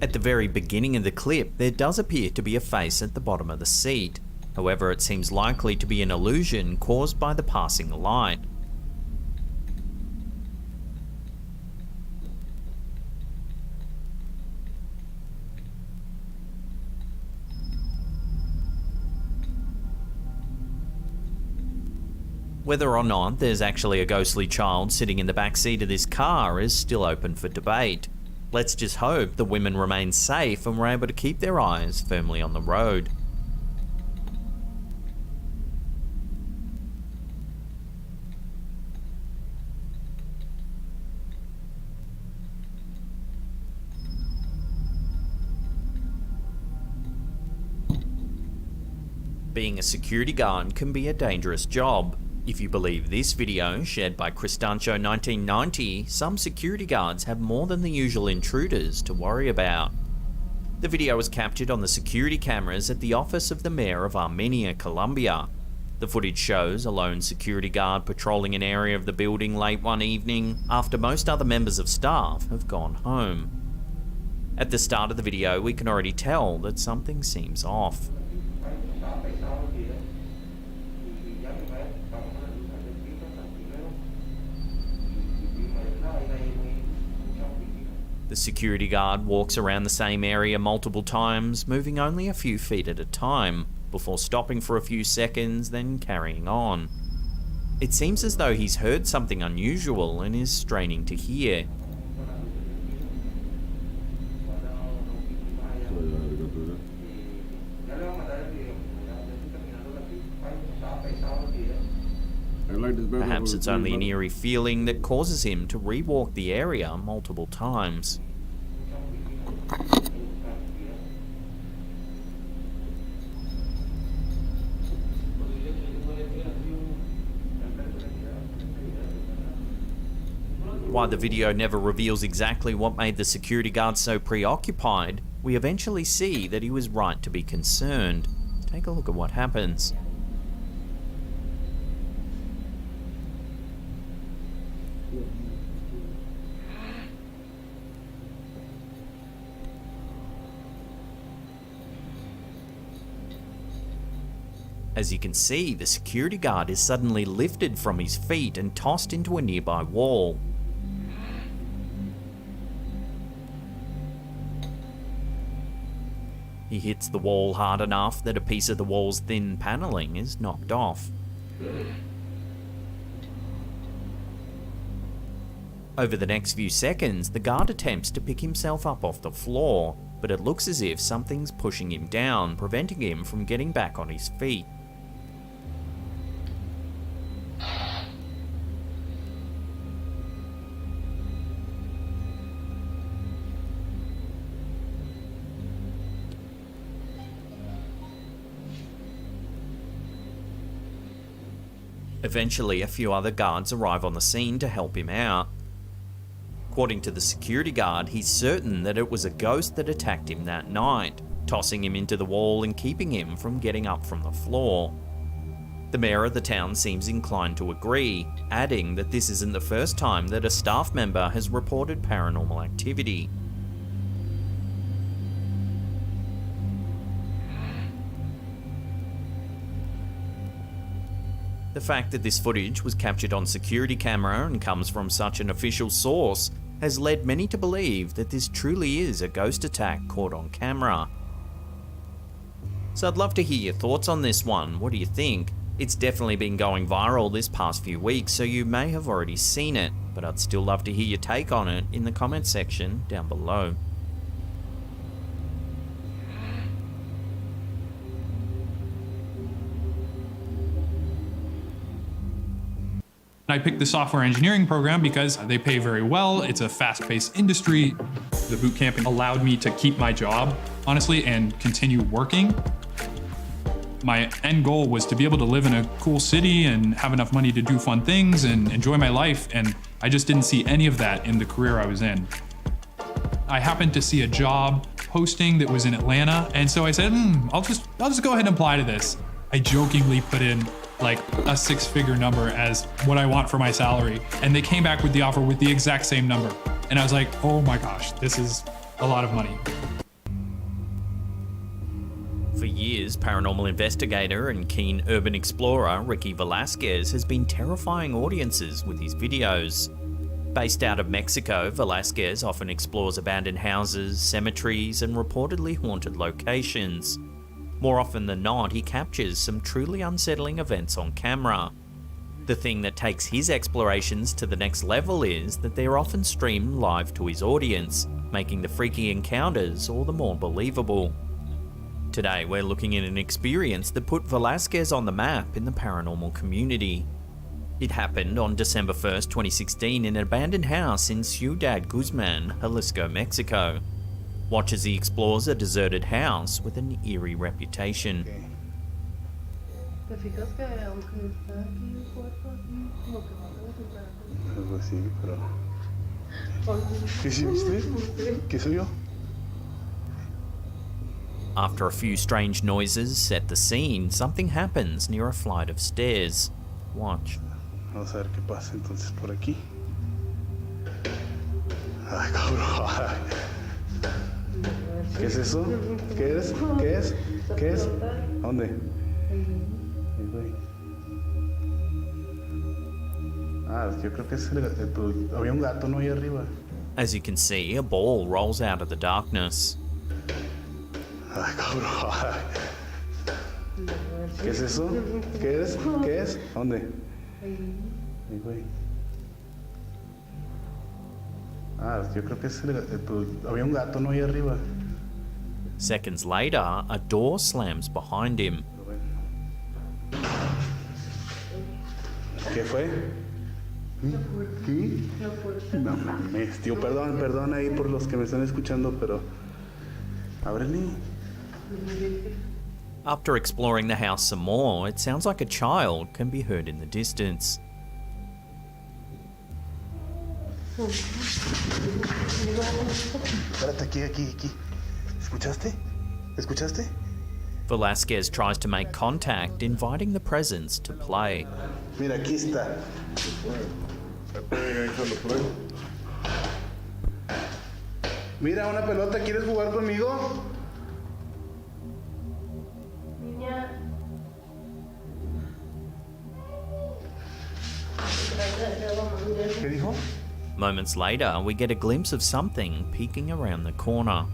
D: At the very beginning of the clip, there does appear to be a face at the bottom of the seat. However, it seems likely to be an illusion caused by the passing light. Whether or not there's actually a ghostly child sitting in the back seat of this car is still open for debate. Let's just hope the women remain safe and were able to keep their eyes firmly on the road. Being a security guard can be a dangerous job. If you believe this video, shared by Cristancho1990, some security guards have more than the usual intruders to worry about. The video was captured on the security cameras at the office of the mayor of Armenia, Colombia. The footage shows a lone security guard patrolling an area of the building late one evening after most other members of staff have gone home. At the start of the video, we can already tell that something seems off. The security guard walks around the same area multiple times, moving only a few feet at a time, before stopping for a few seconds, then carrying on. It seems as though he's heard something unusual and is straining to hear. Perhaps it's only an eerie feeling that causes him to rewalk the area multiple times. While the video never reveals exactly what made the security guard so preoccupied, we eventually see that he was right to be concerned. Take a look at what happens. As you can see, the security guard is suddenly lifted from his feet and tossed into a nearby wall. He hits the wall hard enough that a piece of the wall's thin paneling is knocked off. Over the next few seconds, the guard attempts to pick himself up off the floor, but it looks as if something's pushing him down, preventing him from getting back on his feet. Eventually, a few other guards arrive on the scene to help him out. According to the security guard, he's certain that it was a ghost that attacked him that night, tossing him into the wall and keeping him from getting up from the floor. The mayor of the town seems inclined to agree, adding that this isn't the first time that a staff member has reported paranormal activity. The fact that this footage was captured on security camera and comes from such an official source has led many to believe that this truly is a ghost attack caught on camera. So I'd love to hear your thoughts on this one. What do you think? It's definitely been going viral this past few weeks, so you may have already seen it, but I'd still love to hear your take on it in the comment section down below.
U: I picked the software engineering program because they pay very well. It's a fast-paced industry. The boot camping allowed me to keep my job, honestly, and continue working. My end goal was to be able to live in a cool city and have enough money to do fun things and enjoy my life, and I just didn't see any of that in the career I was in. I happened to see a job posting that was in Atlanta, and so I said, I'll just go ahead and apply to this. I jokingly put in like a six-figure number as what I want for my salary, and they came back with the offer with the exact same number. And I was like, oh my gosh, this is a lot of money.
D: For years, paranormal investigator and keen urban explorer Ricky Velasquez has been terrifying audiences with his videos. Based out of Mexico, Velasquez often explores abandoned houses, cemeteries, and reportedly haunted locations. More often than not, he captures some truly unsettling events on camera. The thing that takes his explorations to the next level is that they're often streamed live to his audience, making the freaky encounters all the more believable. Today, we're looking at an experience that put Velasquez on the map in the paranormal community. It happened on December 1st, 2016 in an abandoned house in Ciudad Guzman, Jalisco, Mexico. Watch as he explores a deserted house with an eerie reputation.
C: Algo así, pero... ¿Qué sí viste? ¿Qué soy yo?
D: After a few strange noises set the scene, something happens near a flight of stairs. Watch.
C: Vamos a ver qué pasa entonces por aquí. Ay, cabrón. ¿Qué es eso? ¿Qué es? ¿Qué es? ¿Qué es? ¿A dónde? Ahí, güey. Ah, yo creo que es había un gato, ¿no? Ahí arriba.
D: As you can see, a ball rolls out of the darkness.
C: Ay, cabrón. ¿Qué es eso? ¿Qué es? ¿Qué es? ¿A dónde? Ahí, güey. Ah, yo creo que es había un gato, ¿no? Ahí arriba.
D: Seconds later, a door slams behind him.
C: ¿Qué fue? ¿Qué? No mames, tío, perdón ahí por los que me están escuchando, pero... Ábrele.
D: After exploring the house some more, it sounds like a child can be heard in the distance.
C: Espérate, aquí. ¿Escuchaste? ¿Escuchaste?
D: Velasquez tries to make contact, inviting the presence to play.
C: Mira, aquí está. Mira, una pelota, ¿quieres jugar conmigo? ¿Qué dijo?
D: Moments later, we get a glimpse of something peeking around the corner.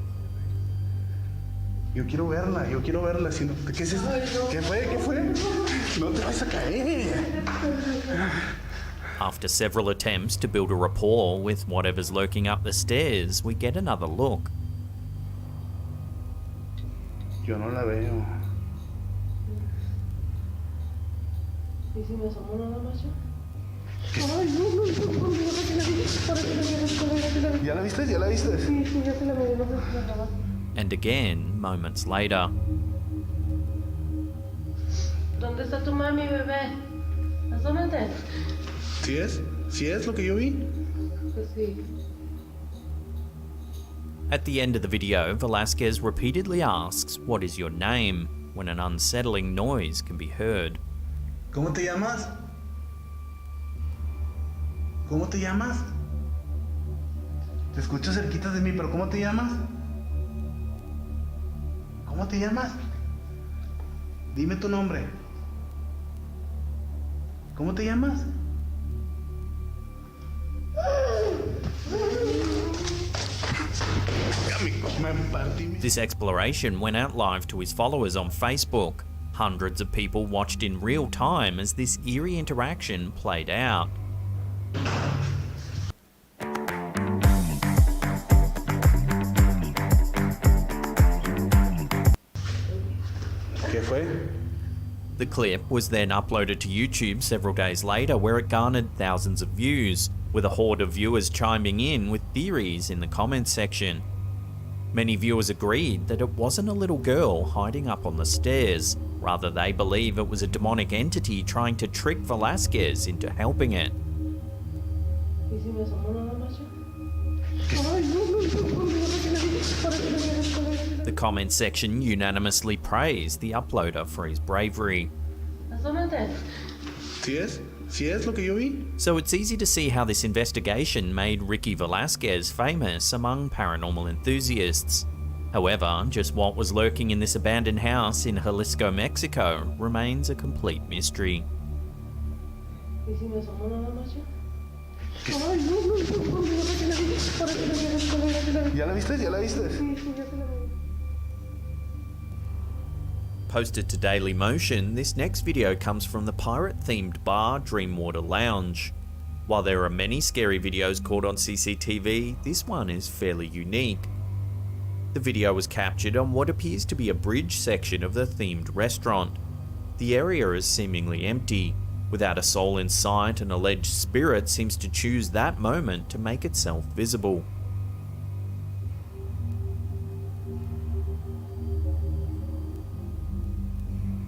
C: Yo quiero verla. ¿Qué es eso? ¿Qué fue? No te vas a caer.
D: After several attempts to build a rapport with whatever's lurking up the stairs, we get another look.
C: Yo no la veo.
J: ¿Y si me asomo nada más yo?
C: ¿Ya la viste?
J: Sí, ya se la veo, no sé si la grabas.
D: And again, moments later.
J: ¿Dónde está tu mami, bebé? Asómate.
C: ¿Sí es? ¿Sí es lo que yo vi?
J: Pues sí.
D: At the end of the video, Velasquez repeatedly asks, "What is your name?" when an unsettling noise can be heard.
C: ¿Cómo te llamas? ¿Cómo te llamas? Te escucho cerquita de mí, pero ¿cómo te llamas? ¿Cómo te llamas? Dime tu nombre. ¿Cómo te llamas?
D: This exploration went out live to his followers on Facebook. Hundreds of people watched in real time as this eerie interaction played out.
C: ¿Qué fue?
D: The clip was then uploaded to YouTube several days later, where it garnered thousands of views, with a horde of viewers chiming in with theories in the comments section. Many viewers agreed that it wasn't a little girl hiding up on the stairs. Rather, they believe it was a demonic entity trying to trick Velasquez into helping it.
J: ¿Y si me asomo nada más yo?
D: The comments section unanimously praised the uploader for his bravery.
J: Asómate.
C: ¿Sí es? ¿Sí es lo que yo vi?
D: So it's easy to see how this investigation made Ricky Velasquez famous among paranormal enthusiasts. However, just what was lurking in this abandoned house in Jalisco, Mexico remains a complete mystery.
J: ¿Y si me asomo nada más yo?
C: ¿Ya la viste?
J: Sí, ya se la veo.
D: Posted to Dailymotion, this next video comes from the pirate-themed bar Dreamwater Lounge. While there are many scary videos caught on CCTV, this one is fairly unique. The video was captured on what appears to be a bridge section of the themed restaurant. The area is seemingly empty, without a soul in sight. An alleged spirit seems to choose that moment to make itself visible.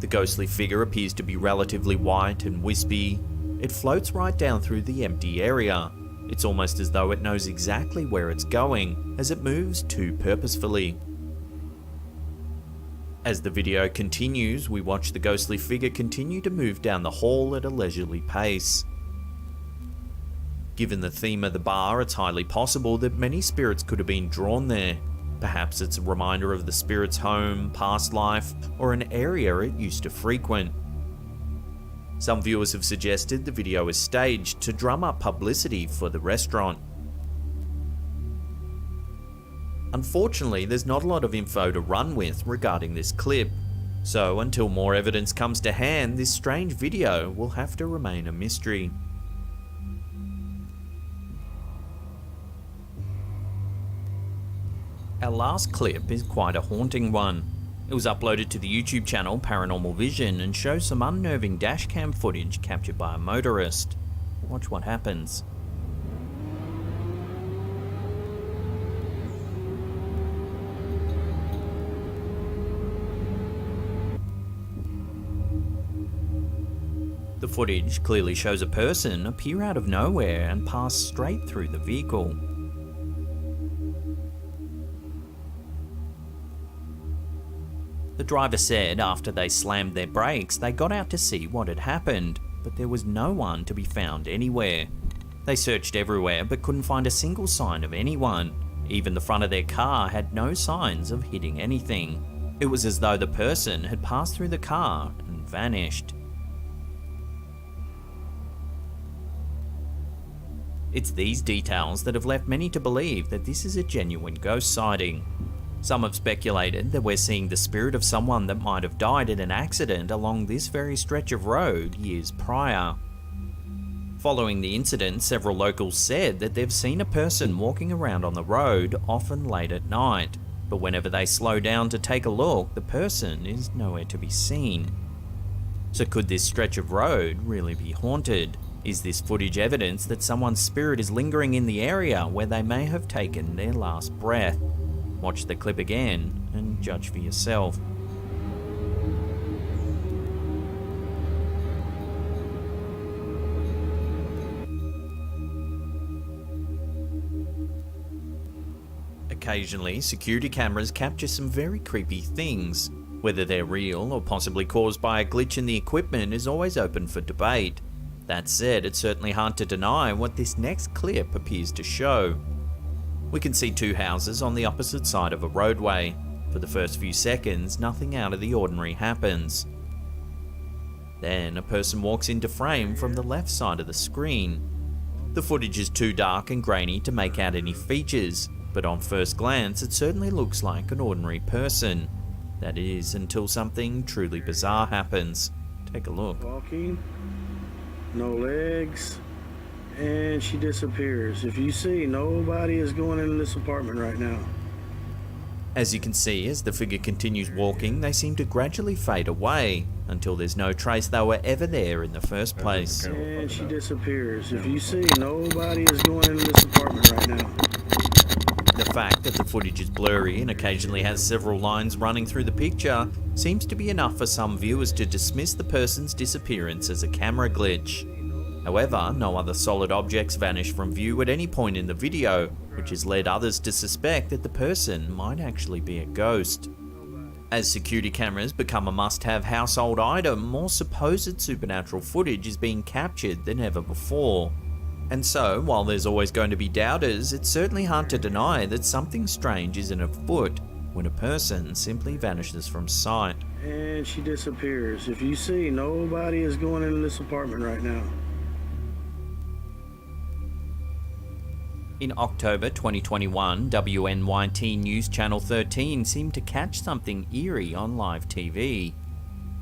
D: The ghostly figure appears to be relatively white and wispy. It floats right down through the empty area. It's almost as though it knows exactly where it's going, as it moves too purposefully. As the video continues, we watch the ghostly figure continue to move down the hall at a leisurely pace. Given the theme of the bar, it's highly possible that many spirits could have been drawn there. Perhaps it's a reminder of the spirit's home, past life, or an area it used to frequent. Some viewers have suggested the video is staged to drum up publicity for the restaurant. Unfortunately, there's not a lot of info to run with regarding this clip, so until more evidence comes to hand, this strange video will have to remain a mystery. Our last clip is quite a haunting one. It was uploaded to the YouTube channel Paranormal Vision and shows some unnerving dashcam footage captured by a motorist. Watch what happens. The footage clearly shows a person appear out of nowhere and pass straight through the vehicle. The driver said after they slammed their brakes, they got out to see what had happened, but there was no one to be found anywhere. They searched everywhere but couldn't find a single sign of anyone. Even the front of their car had no signs of hitting anything. It was as though the person had passed through the car and vanished. It's these details that have left many to believe that this is a genuine ghost sighting. Some have speculated that we're seeing the spirit of someone that might have died in an accident along this very stretch of road years prior. Following the incident, several locals said that they've seen a person walking around on the road, often late at night, but whenever they slow down to take a look, the person is nowhere to be seen. So could this stretch of road really be haunted? Is this footage evidence that someone's spirit is lingering in the area where they may have taken their last breath? Watch the clip again and judge for yourself. Occasionally, security cameras capture some very creepy things. Whether they're real or possibly caused by a glitch in the equipment is always open for debate. That said, it's certainly hard to deny what this next clip appears to show. We can see two houses on the opposite side of a roadway. For the first few seconds, nothing out of the ordinary happens. Then, a person walks into frame from the left side of the screen. The footage is too dark and grainy to make out any features, but on first glance it certainly looks like an ordinary person. That is, until something truly bizarre happens. Take a look.
E: Walking, no legs, and she disappears. If you see, nobody is going into this apartment right now.
D: As you can see, as the figure continues walking, they seem to gradually fade away, until there's no trace they were ever there in the first place.
E: And she disappears. If you see, nobody is going into this apartment right now.
D: The fact that the footage is blurry and occasionally has several lines running through the picture seems to be enough for some viewers to dismiss the person's disappearance as a camera glitch. However, no other solid objects vanish from view at any point in the video, which has led others to suspect that the person might actually be a ghost. As security cameras become a must-have household item, more supposed supernatural footage is being captured than ever before. And so, while there's always going to be doubters, it's certainly hard to deny that something strange isn't afoot when a person simply vanishes from sight.
E: And she disappears. If you see, nobody is going into this apartment right now.
D: In October 2021, WNYT News Channel 13 seemed to catch something eerie on live TV.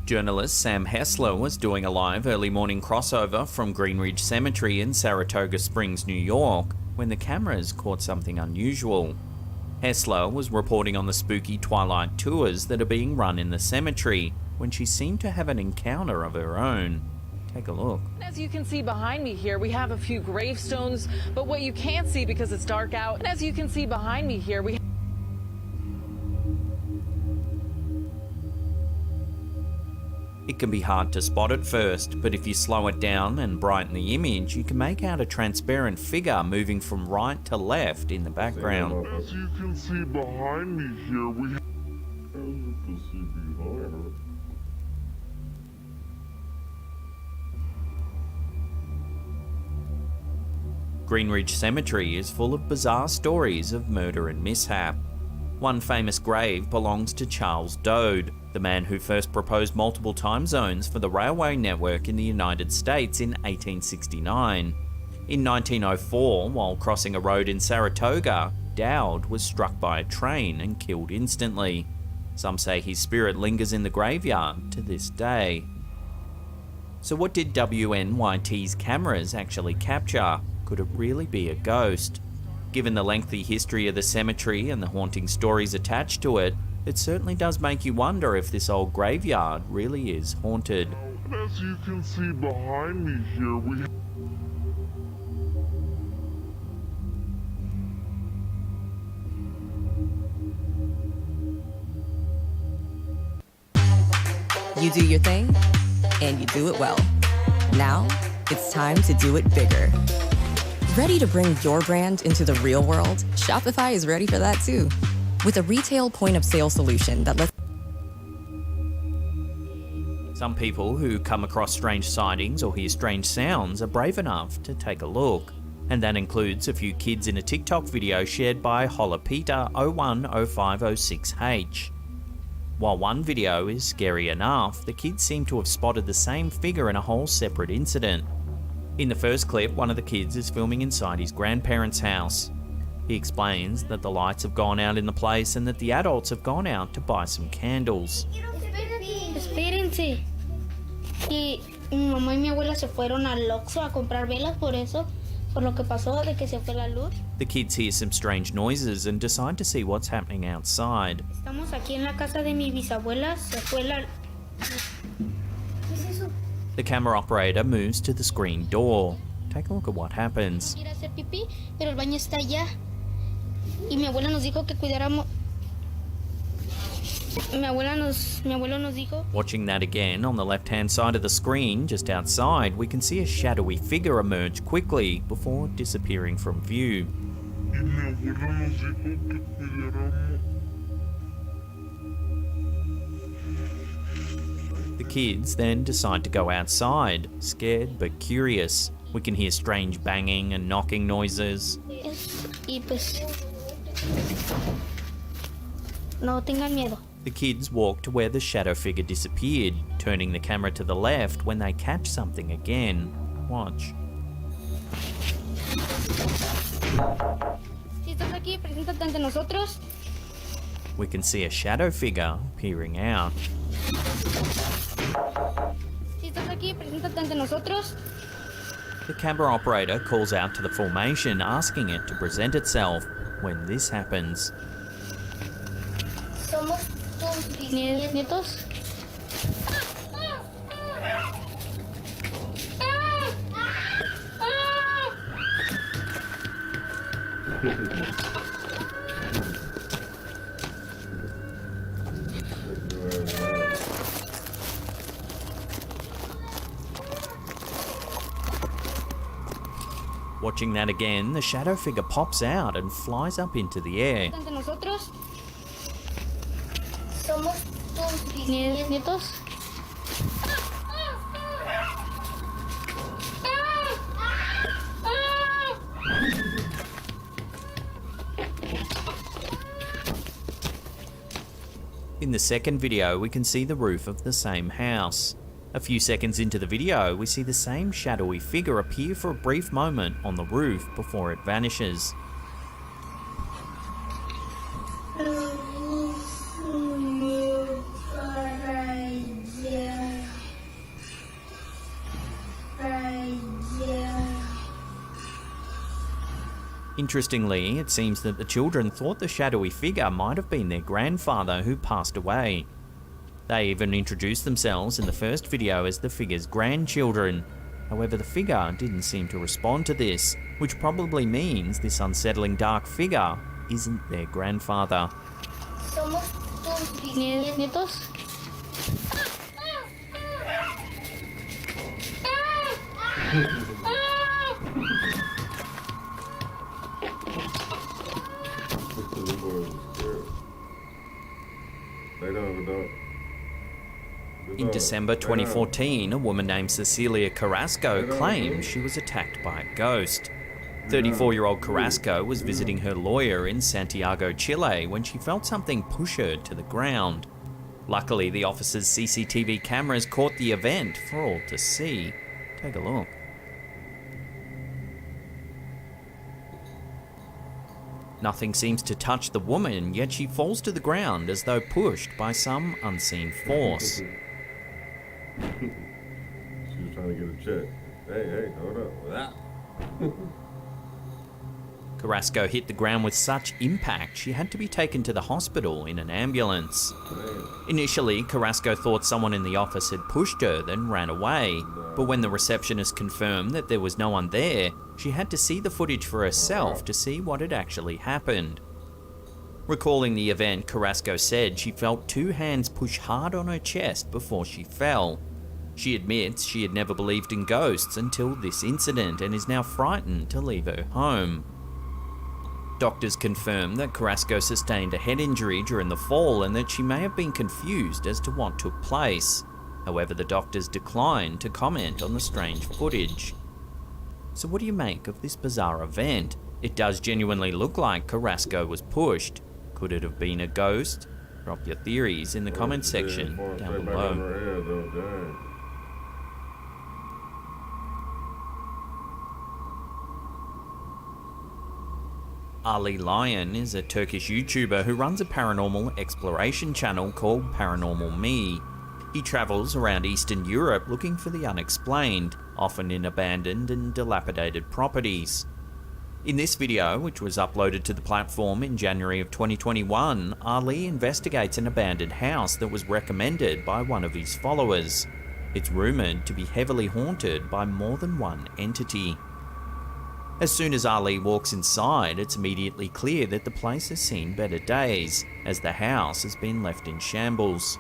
D: Journalist Sam Hessler was doing a live early morning crossover from Greenridge Cemetery in Saratoga Springs, New York, when the cameras caught something unusual. Hessler was reporting on the spooky twilight tours that are being run in the cemetery when she seemed to have an encounter of her own. Take a look.
V: As you can see behind me here, we have a few gravestones, but what you can't see because it's dark out, as you can see behind me here, we
D: It can be hard to spot at first, but if you slow it down and brighten the image, you can make out a transparent figure moving from right to left in the background.
W: As you can see behind me here, we have...
D: Greenridge Cemetery is full of bizarre stories of murder and mishap. One famous grave belongs to Charles Dode, the man who first proposed multiple time zones for the railway network in the United States in 1869. In 1904, while crossing a road in Saratoga, Dowd was struck by a train and killed instantly. Some say his spirit lingers in the graveyard to this day. So what did WNYT's cameras actually capture? Could it really be a ghost? Given the lengthy history of the cemetery and the haunting stories attached to it, it certainly does make you wonder if this old graveyard really is haunted.
W: As you can see behind me here, we have...
X: You do your thing, and you do it well.
F: Now, it's time to do it bigger. Ready to bring your brand into the real world? Shopify is ready for that too. With a retail point-of-sale solution that lets
D: Some people who come across strange sightings or hear strange sounds are brave enough to take a look. And that includes a few kids in a TikTok video shared by HollerPeter010506H. While one video is scary enough, the kids seem to have spotted the same figure in a whole separate incident. In the first clip, one of the kids is filming inside his grandparents' house. He explains that the lights have gone out in the place and that the adults have gone out to buy some candles.
G: Espérense. Y mi mamá y mi abuela se fueron al Oxxo a comprar velas por eso, por lo que pasó de que se fue la luz.
D: The kids hear some strange noises and decide to see what's happening outside.
G: Estamos aquí en la casa de mi bisabuela, se fue la... ¿Qué es eso?
D: The camera operator moves to the screen door. Take a look at what happens.
G: Ir a hacer pipí, pero el baño está allá. Y mi abuela nos dijo que cuidáramos... Mi abuelo nos dijo...
D: Watching that again, on the left-hand side of the screen, just outside, we can see a shadowy figure emerge quickly before disappearing from view. The kids then decide to go outside, scared but curious. We can hear strange banging and knocking noises.
G: Y pues... No tengan miedo.
D: The kids walk to where the shadow figure disappeared, turning the camera to the left when they catch something again. Watch.
G: Si estás aquí, preséntate ante nosotros.
D: We can see a shadow figure peering out.
G: Si estás aquí, preséntate ante nosotros.
D: The camera operator calls out to the formation, asking it to present itself. When this happens,
G: Somos tus nietos.
D: watching that again, the shadow figure pops out and flies up into the air.
G: Ante nosotros. Somos tus nietos.
D: In the second video, we can see the roof of the same house. A few seconds into the video, we see the same shadowy figure appear for a brief moment on the roof before it vanishes. Interestingly, it seems that the children thought the shadowy figure might have been their grandfather who passed away. They even introduced themselves in the first video as the figure's grandchildren. However, the figure didn't seem to respond to this, which probably means this unsettling dark figure isn't their grandfather.
G: Somos tus nietos.
D: In December 2014, a woman named Cecilia Carrasco claimed she was attacked by a ghost. 34-year-old Carrasco was visiting her lawyer in Santiago, Chile, when she felt something push her to the ground. Luckily, the officer's CCTV cameras caught the event for all to see. Take a look. Nothing seems to touch the woman, yet she falls to the ground as though pushed by some unseen force.
A: She was trying to get a check. Hey, hold up.
D: Carrasco hit the ground with such impact, she had to be taken to the hospital in an ambulance. Initially, Carrasco thought someone in the office had pushed her, then ran away. But when the receptionist confirmed that there was no one there, she had to see the footage for herself to see what had actually happened. Recalling the event, Carrasco said she felt two hands push hard on her chest before she fell. She admits she had never believed in ghosts until this incident and is now frightened to leave her home. Doctors confirm that Carrasco sustained a head injury during the fall and that she may have been confused as to what took place. However, the doctors declined to comment on the strange footage. So what do you make of this bizarre event? It does genuinely look like Carrasco was pushed. Could it have been a ghost? Drop your theories in the comment section down below. Ali Lion is a Turkish YouTuber who runs a paranormal exploration channel called Paranormal Me. He travels around Eastern Europe looking for the unexplained, often in abandoned and dilapidated properties. In this video, which was uploaded to the platform in January of 2021, Ali investigates an abandoned house that was recommended by one of his followers. It's rumoured to be heavily haunted by more than one entity. As soon as Ali walks inside, it's immediately clear that the place has seen better days, as the house has been left in shambles.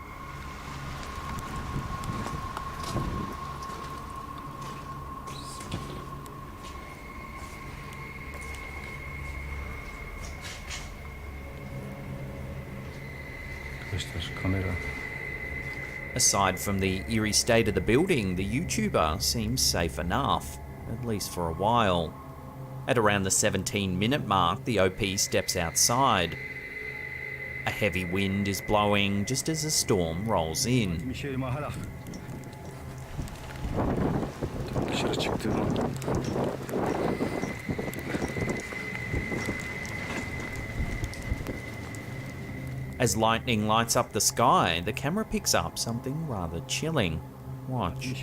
D: Aside from the eerie state of the building, the YouTuber seems safe enough, at least for a while. At around the 17-minute mark, the OP steps outside. A heavy wind is blowing just as a storm rolls in. As lightning lights up the sky, the camera picks up something rather chilling. Watch.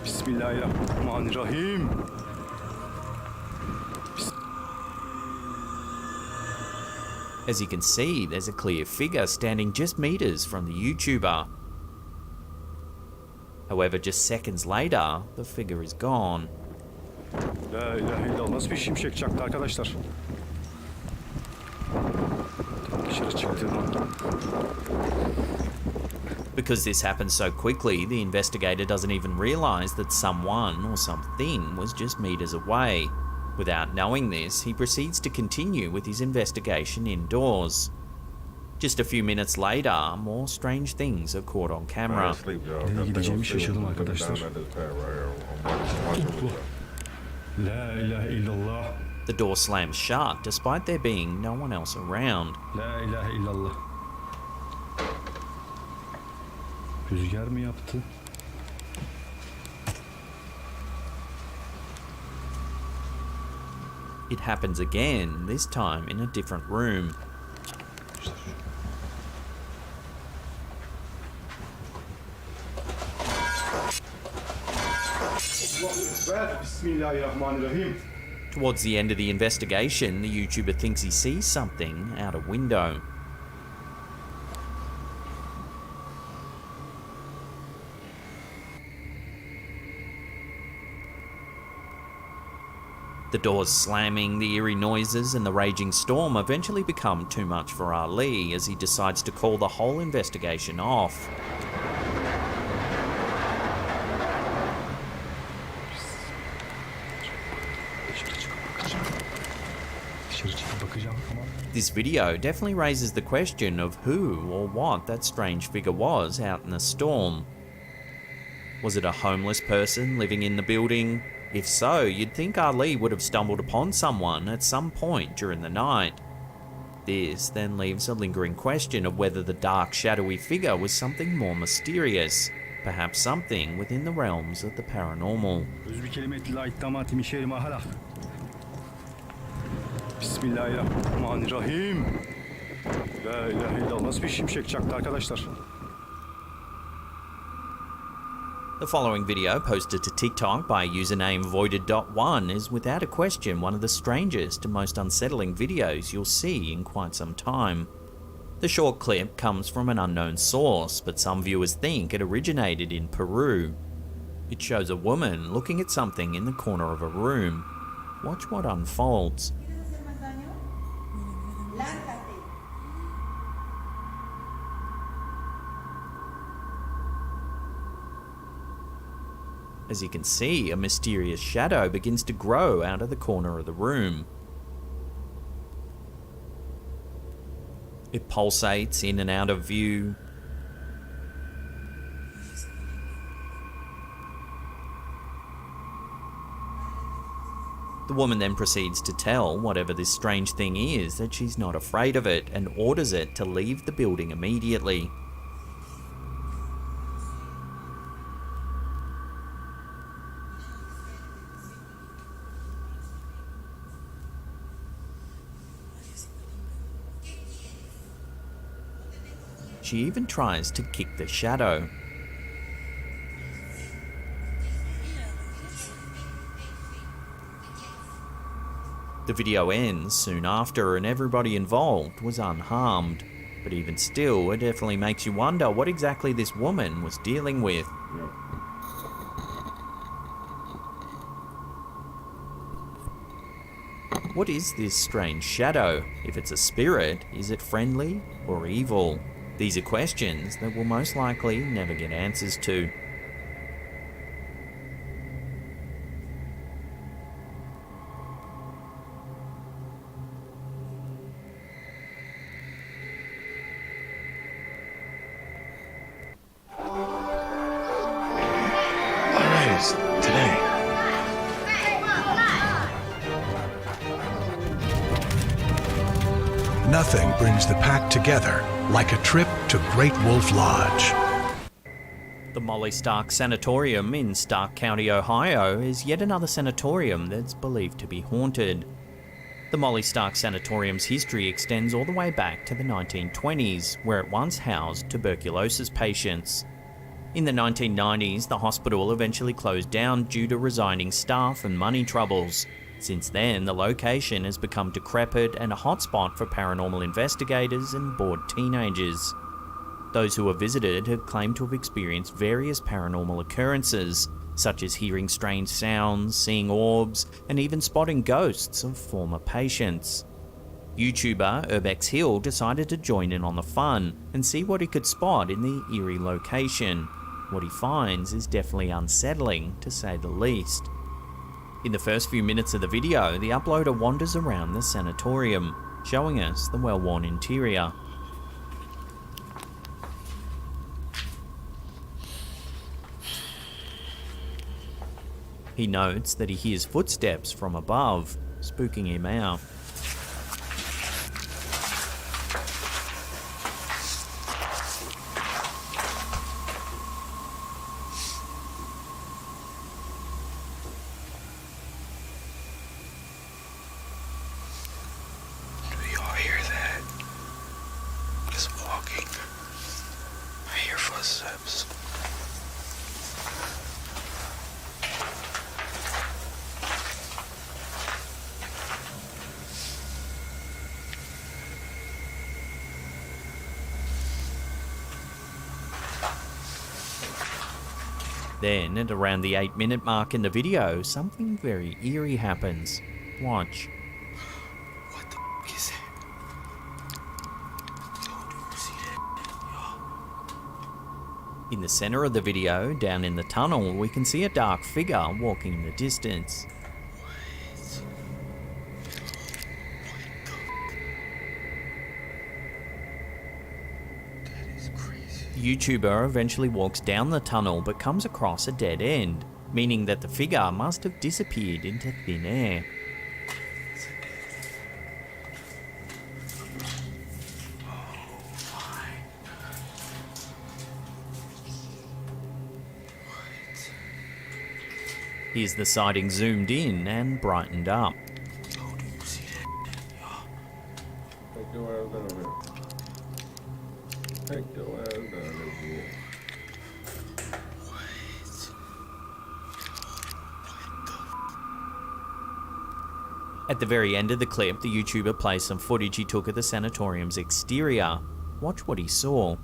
H: Bismillahirrahmanirrahim.
D: As you can see, there's a clear figure standing just meters from the YouTuber. However, just seconds later, the figure is gone.
H: La ilahe illallah. Nasıl bir şimşek çaktı arkadaşlar? Dışarı çıktı.
D: Because this happens so quickly, the investigator doesn't even realise that someone or something was just meters away. Without knowing this, he proceeds to continue with his investigation indoors. Just a few minutes later, more strange things are caught on camera.
H: Nereye gideceğimi şaşırdım arkadaşlar. La ilahe illallah.
D: The door slams shut despite there being no one else around.
H: La ilahe illallah. Rüzgar mı yaptı?
D: It happens again, this time in a different room.
H: Bismillahirrahmanirrahim.
D: Towards the end of the investigation, the YouTuber thinks he sees something out a window. The doors slamming, the eerie noises, and the raging storm eventually become too much for Ali as he decides to call the whole investigation off. This video definitely raises the question of who or what that strange figure was out in the storm. Was it a homeless person living in the building? If so, you'd think Ali would have stumbled upon someone at some point during the night. This then leaves a lingering question of whether the dark, shadowy figure was something more mysterious, perhaps something within the realms of the paranormal.
H: Bismillahirrahmanirrahim. La ilahe illallah. Nasıl bir şimşek çaktı arkadaşlar?
D: The following video, posted to TikTok by username voided.1, is without a question one of the strangest and most unsettling videos you'll see in quite some time. The short clip comes from an unknown source, but some viewers think it originated in Peru. It shows a woman looking at something in the corner of a room. Watch what unfolds. As you can see, a mysterious shadow begins to grow out of the corner of the room. It pulsates in and out of view. The woman then proceeds to tell whatever this strange thing is that she's not afraid of it and orders it to leave the building immediately. She even tries to kick the shadow. The video ends soon after and everybody involved was unharmed. But even still, it definitely makes you wonder what exactly this woman was dealing with. What is this strange shadow? If it's a spirit, is it friendly or evil? These are questions that we'll most likely never get answers to.
I: Today.
L: Nothing brings the pack together like a trip to Great Wolf Lodge.
D: The Molly Stark Sanatorium in Stark County, Ohio is yet another sanatorium that's believed to be haunted. The Molly Stark Sanatorium's history extends all the way back to the 1920s, where it once housed tuberculosis patients. In the 1990s, the hospital eventually closed down due to resigning staff and money troubles. Since then, the location has become decrepit and a hotspot for paranormal investigators and bored teenagers. Those who have visited have claimed to have experienced various paranormal occurrences, such as hearing strange sounds, seeing orbs, and even spotting ghosts of former patients. YouTuber Urbex Hill decided to join in on the fun and see what he could spot in the eerie location. What he finds is definitely unsettling, to say the least. In the first few minutes of the video, the uploader wanders around the sanatorium, showing us the well-worn interior. He notes that he hears footsteps from above, spooking him out. Then, at around the 8-minute mark in the video, something very eerie happens. Watch.
I: What the f is it?
D: In the center of the video, down in the tunnel, we can see a dark figure walking in the distance. The YouTuber eventually walks down the tunnel but comes across a dead end, meaning that the figure must have disappeared into thin air. Here's the sighting zoomed in and brightened up.
A: Take your ass down there, boy.
D: At the very end of the clip, the YouTuber plays some footage he took of the sanatorium's exterior. Watch what he saw.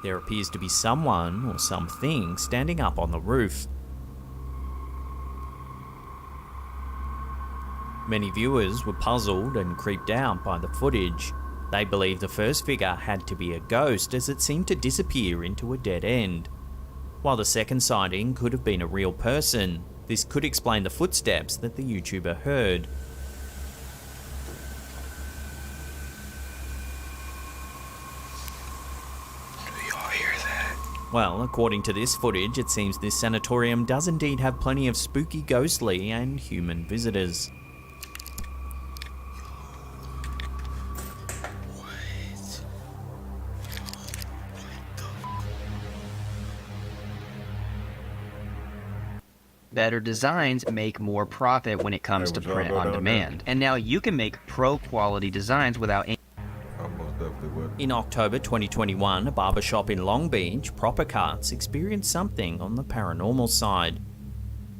D: There appears to be someone or something standing up on the roof. Many viewers were puzzled and creeped out by the footage. They believe the first figure had to be a ghost as it seemed to disappear into a dead end. While the second sighting could have been a real person, this could explain the footsteps that the YouTuber heard. Well, according to this footage, it seems this sanatorium does indeed have plenty of spooky, ghostly and human visitors.
M: Better designs make more profit when it comes to print on demand. And now you can make pro quality designs without any.
D: In October 2021, a barbershop in Long Beach, Proper Cuts, experienced something on the paranormal side.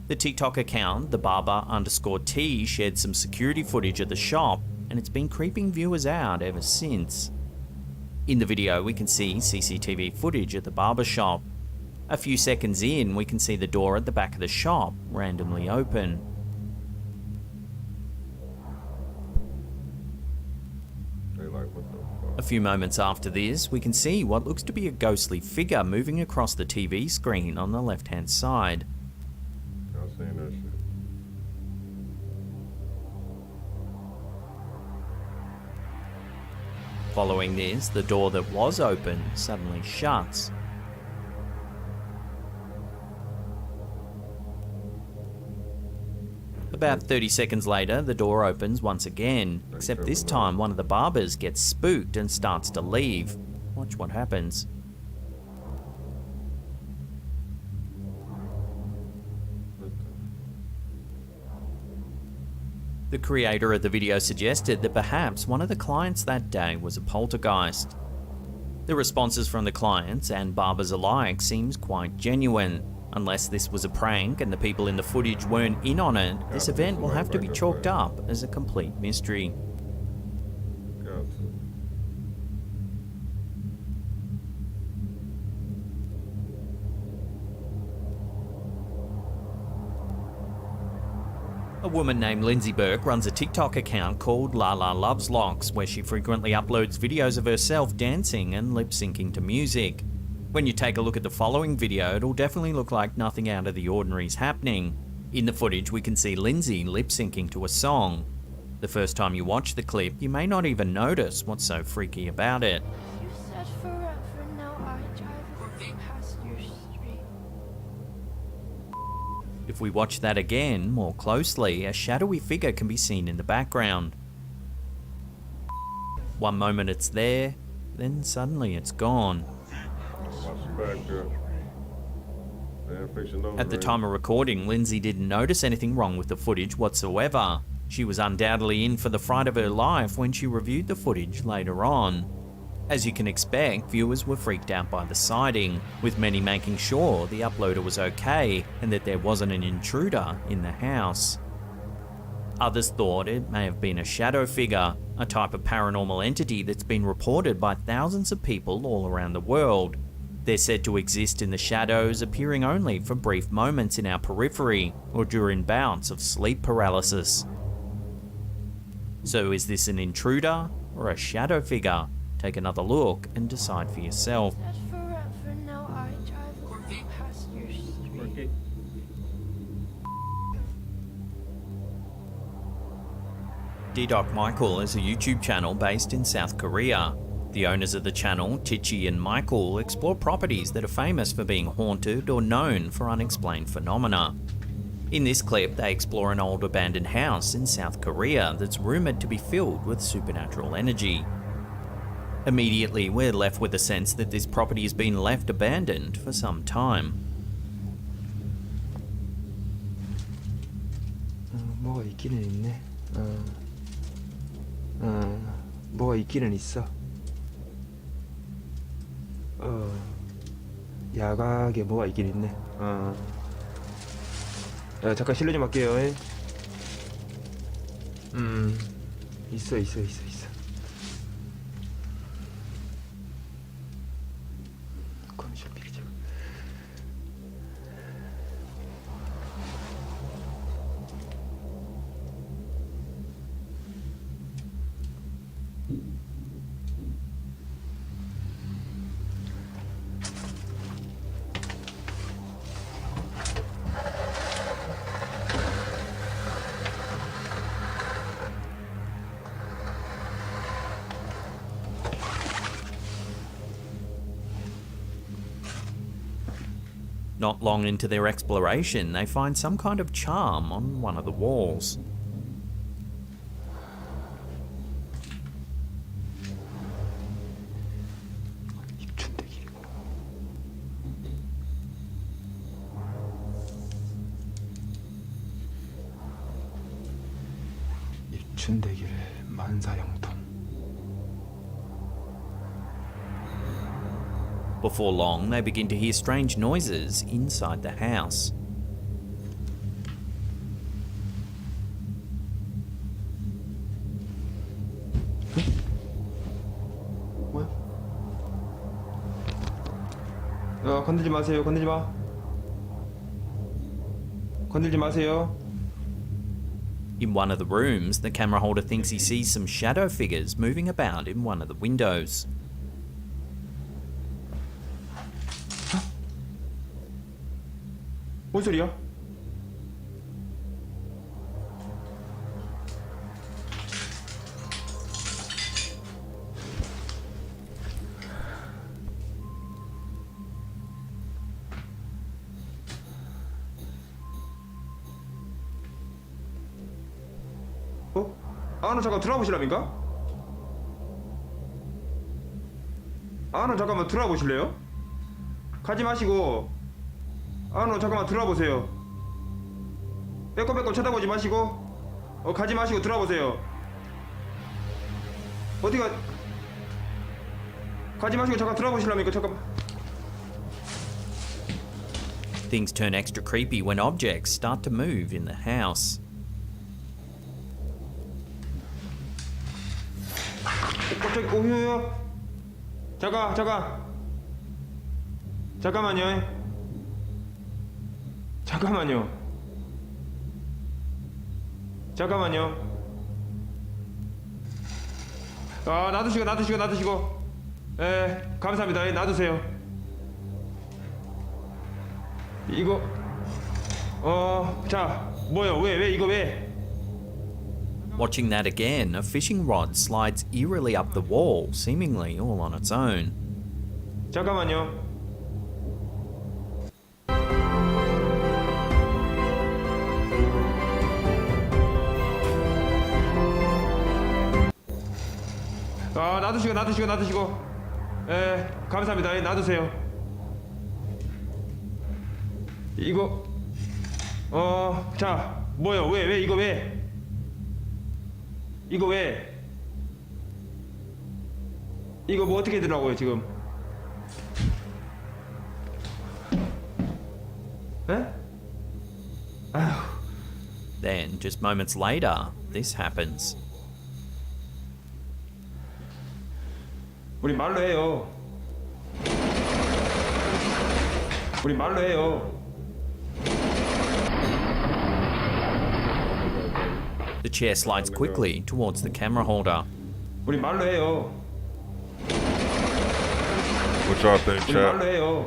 D: The TikTok account, thebarber_T, shared some security footage of the shop, and it's been creeping viewers out ever since. In the video, we can see CCTV footage at the barbershop. A few seconds in, we can see the door at the back of the shop randomly open. A few moments after this, we can see what looks to be a ghostly figure moving across the TV screen on the left-hand side.
A: I've seen that shit.
D: Following this, the door that was open suddenly shuts. About 30 seconds later, the door opens once again, except this time one of the barbers gets spooked and starts to leave. Watch what happens. The creator of the video suggested that perhaps one of the clients that day was a poltergeist. The responses from the clients and barbers alike seems quite genuine. Unless this was a prank and the people in the footage weren't in on it, this event will have to be chalked up as a complete mystery. A woman named Lindsay Burke runs a TikTok account called Lala Loves Locks, where she frequently uploads videos of herself dancing and lip-syncing to music. When you take a look at the following video, it'll definitely look like nothing out of the ordinary is happening. In the footage, we can see Lindsay lip-syncing to a song. The first time you watch the clip, you may not even notice what's so freaky about it.
P: You said forever, now I drive past your street.
D: If we watch that again, more closely, a shadowy figure can be seen in the background. One moment it's there, then suddenly it's gone. At the time of recording, Lindsay didn't notice anything wrong with the footage whatsoever. She was undoubtedly in for the fright of her life when she reviewed the footage later on. As you can expect, viewers were freaked out by the sighting, with many making sure the uploader was okay and that there wasn't an intruder in the house. Others thought it may have been a shadow figure, a type of paranormal entity that's been reported by thousands of people all around the world. They're said to exist in the shadows, appearing only for brief moments in our periphery or during bouts of sleep paralysis. So is this an intruder or a shadow figure? Take another look and decide for yourself.
P: Forever, now I drive past your street.
D: D-Doc Michael is a YouTube channel based in South Korea. The owners of the channel, Tichi and Michael, explore properties that are famous for being haunted or known for unexplained phenomena. In this clip, they explore an old abandoned house in South Korea that's rumoured to be filled with supernatural energy. Immediately, we're left with a sense that this property has been left abandoned for some time.
Q: 뭐가 있기는 있네. 뭐가 있기는 있어. 야각에 뭐가 있긴 있네. 잠깐 실례 좀 할게요. 있어.
D: Not long into their exploration, they find some kind of charm on one of the walls.
Q: 입춘대길의 만사형통.
D: Before long, they begin to hear strange noises inside the house.
Q: 뭐야? 야, 건들지 마세요. 건들지 마. 건들지 마세요.
D: In one of the rooms, the camera holder thinks he sees some shadow figures moving about in one of the windows.
Q: 뭔 소리야? 아는 잠깐 들어보시랍니까? 아는 잠깐만 들어보실래요? 가지 마시고 아는 잠깐만 들어보세요. 빼꼼빼꼼 쳐다보지 마시고 가지 마시고 들어보세요. 어디가 가지 마시고 잠깐 들어보실랍니까? 잠깐만.
D: Things turn extra creepy when objects start to move in the house.
Q: 갑자기 오효요. 잠깐만요. 아, 놔두시고. 예, 감사합니다. 예, 놔두세요. 이거 자, 뭐요? 왜?
D: Watching that again, a fishing rod slides eerily up the wall, seemingly all on its own.
Q: 잠깐만요. 아, 놔두시고. 예, 감사합니다. 예, 놔두세요. 이거 자, 뭐요? 이거 왜? 이거 뭐 어떻게 되더라고요 지금? 에? 아휴.
D: Then, just moments later, this happens.
Q: 우리 말로 해요.
D: The chair slides quickly towards the camera holder.
Q: 우리 말로 해요.
A: What y'all think,
Q: 우리
A: chat?
Q: 말로 해요.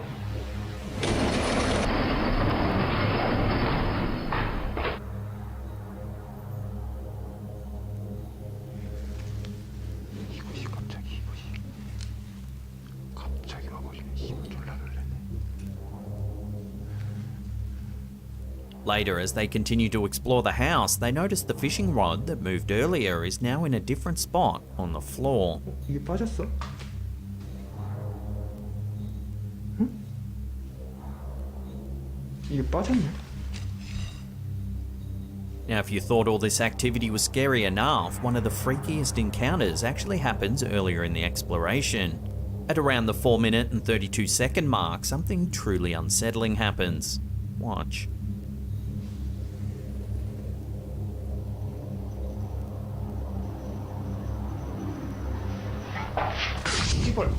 Q: 갑자기 와버리네. 이거 졸라 놀랐네.
D: Later, as they continue to explore the house, they notice the fishing rod that moved earlier is now in a different spot on the floor.
Q: 이게 빠졌어? 응? 이게 빠졌네?
D: Now, if you thought all this activity was scary enough, one of the freakiest encounters actually happens earlier in the exploration. At around the 4-minute and 32-second mark, something truly unsettling happens. Watch.
Q: 이빨,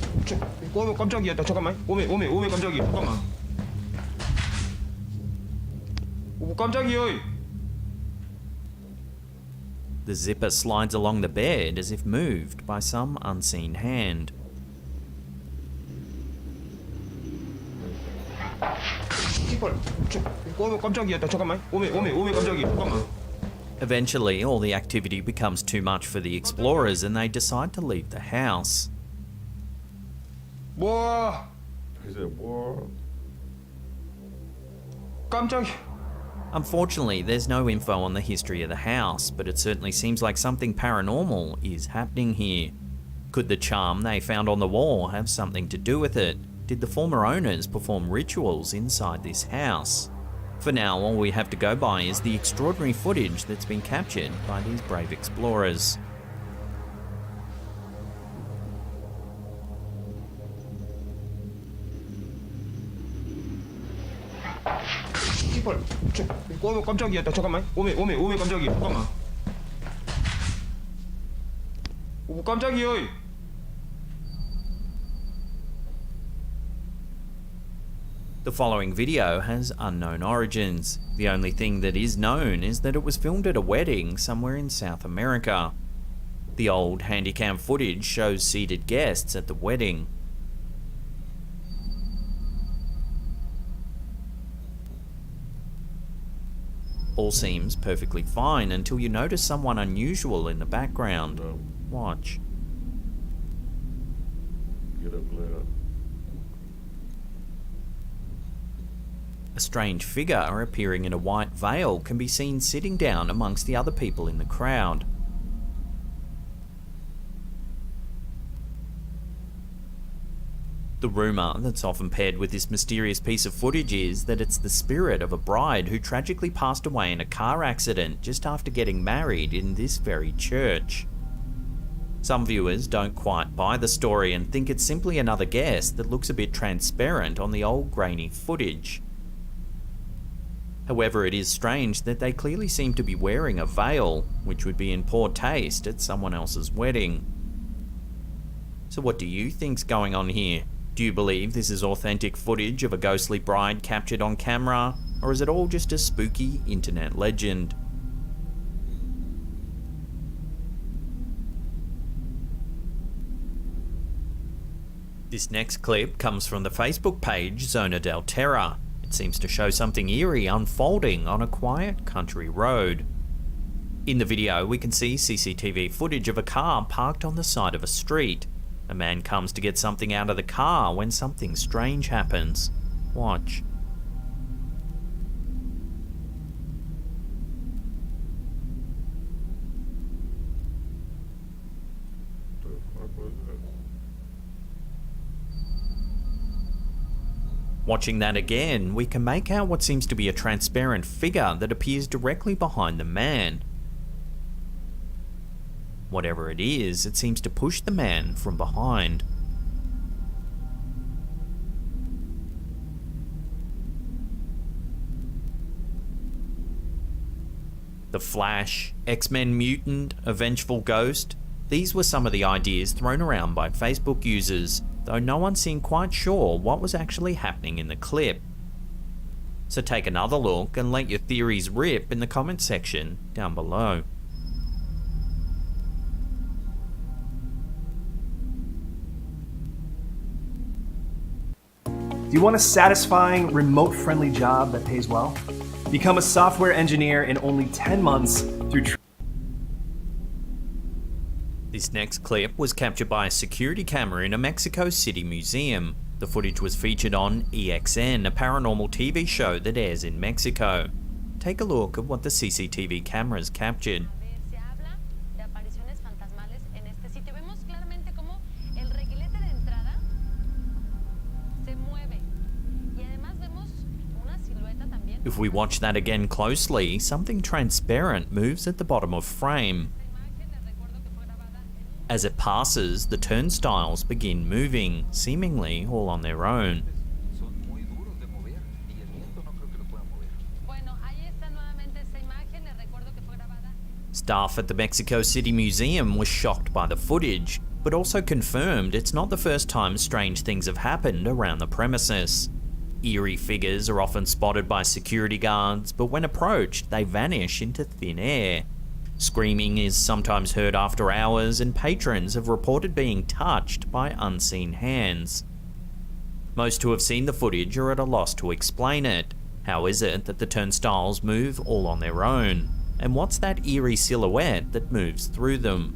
Q: 오메 깜짝이야. 잠깐만. 오메 깜짝이야. 잠깐만. 오, 깜짝이야.
D: The zipper slides along the bed as if moved by some unseen hand.
Q: 이빨, 오메 깜짝이야. 잠깐만. 오메 깜짝이야. 잠깐만.
D: Eventually, all the activity becomes too much for the explorers and they decide to leave the house.
Q: 뭐?
A: He said, "What?"
Q: 깜짝이야.
D: Unfortunately, there's no info on the history of the house, but it certainly seems like something paranormal is happening here. Could the charm they found on the wall have something to do with it? Did the former owners perform rituals inside this house? For now, all we have to go by is the extraordinary footage that's been captured by these brave explorers.
Q: 씨발. 깜짝이야. 나 잠깐만. 오메 깜짝이야. 잠깐만. 오 깜짝이야.
D: The following video has unknown origins. The only thing that is known is that it was filmed at a wedding somewhere in South America. The old handycam footage shows seated guests at the wedding. All seems perfectly fine until you notice someone unusual in the background. Watch.
A: Get up, let up.
D: A strange figure appearing in a white veil can be seen sitting down amongst the other people in the crowd. The rumour that's often paired with this mysterious piece of footage is that it's the spirit of a bride who tragically passed away in a car accident just after getting married in this very church. Some viewers don't quite buy the story and think it's simply another guest that looks a bit transparent on the old grainy footage. However, it is strange that they clearly seem to be wearing a veil, which would be in poor taste at someone else's wedding. So what do you think's going on here? Do you believe this is authentic footage of a ghostly bride captured on camera, or is it all just a spooky internet legend? This next clip comes from the Facebook page Zona del Terra. It seems to show something eerie unfolding on a quiet country road. In the video, we can see CCTV footage of a car parked on the side of a street. A man comes to get something out of the car when something strange happens. Watch. Watching that again, we can make out what seems to be a transparent figure that appears directly behind the man. Whatever it is, it seems to push the man from behind. The Flash, X-Men Mutant, A Vengeful Ghost, these were some of the ideas thrown around by Facebook users, though no one seemed quite sure what was actually happening in the clip. So take another look and let your theories rip in the comment section down below.
N: Do you want a satisfying, remote-friendly job that pays well? Become a software engineer in only 10 months through
D: This next clip was captured by a security camera in a Mexico City museum. The footage was featured on EXN, a paranormal TV show that airs in Mexico. Take a look at what the CCTV cameras captured. If we watch that again closely, something transparent moves at the bottom of frame. As it passes, the turnstiles begin moving, seemingly all on their own. Staff at the Mexico City Museum was shocked by the footage, but also confirmed it's not the first time strange things have happened around the premises. Eerie figures are often spotted by security guards, but when approached, they vanish into thin air. Screaming is sometimes heard after hours, and patrons have reported being touched by unseen hands. Most who have seen the footage are at a loss to explain it. How is it that the turnstiles move all on their own? And what's that eerie silhouette that moves through them?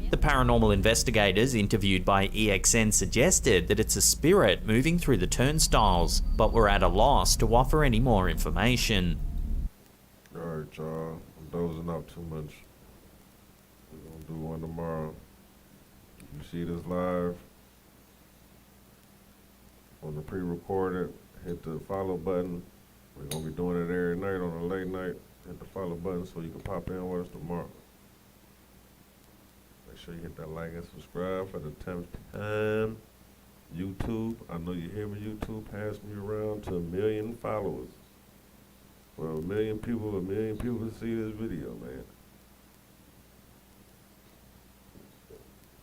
D: The paranormal investigators interviewed by EXN suggested that it's a spirit moving through the turnstiles, but were at a loss to offer any more information.
A: Alright, y'all. I'm dozing off too much. We're gonna do one tomorrow. You see this live on the pre-recorded, hit the follow button. We're gonna be doing it every night on a late night. Hit the follow button so you can pop in with us tomorrow. Make sure you hit that like and subscribe for the 10th time. YouTube, I know you hear me, YouTube, pass me around to 1 million followers. For 1 million people to see this video, man.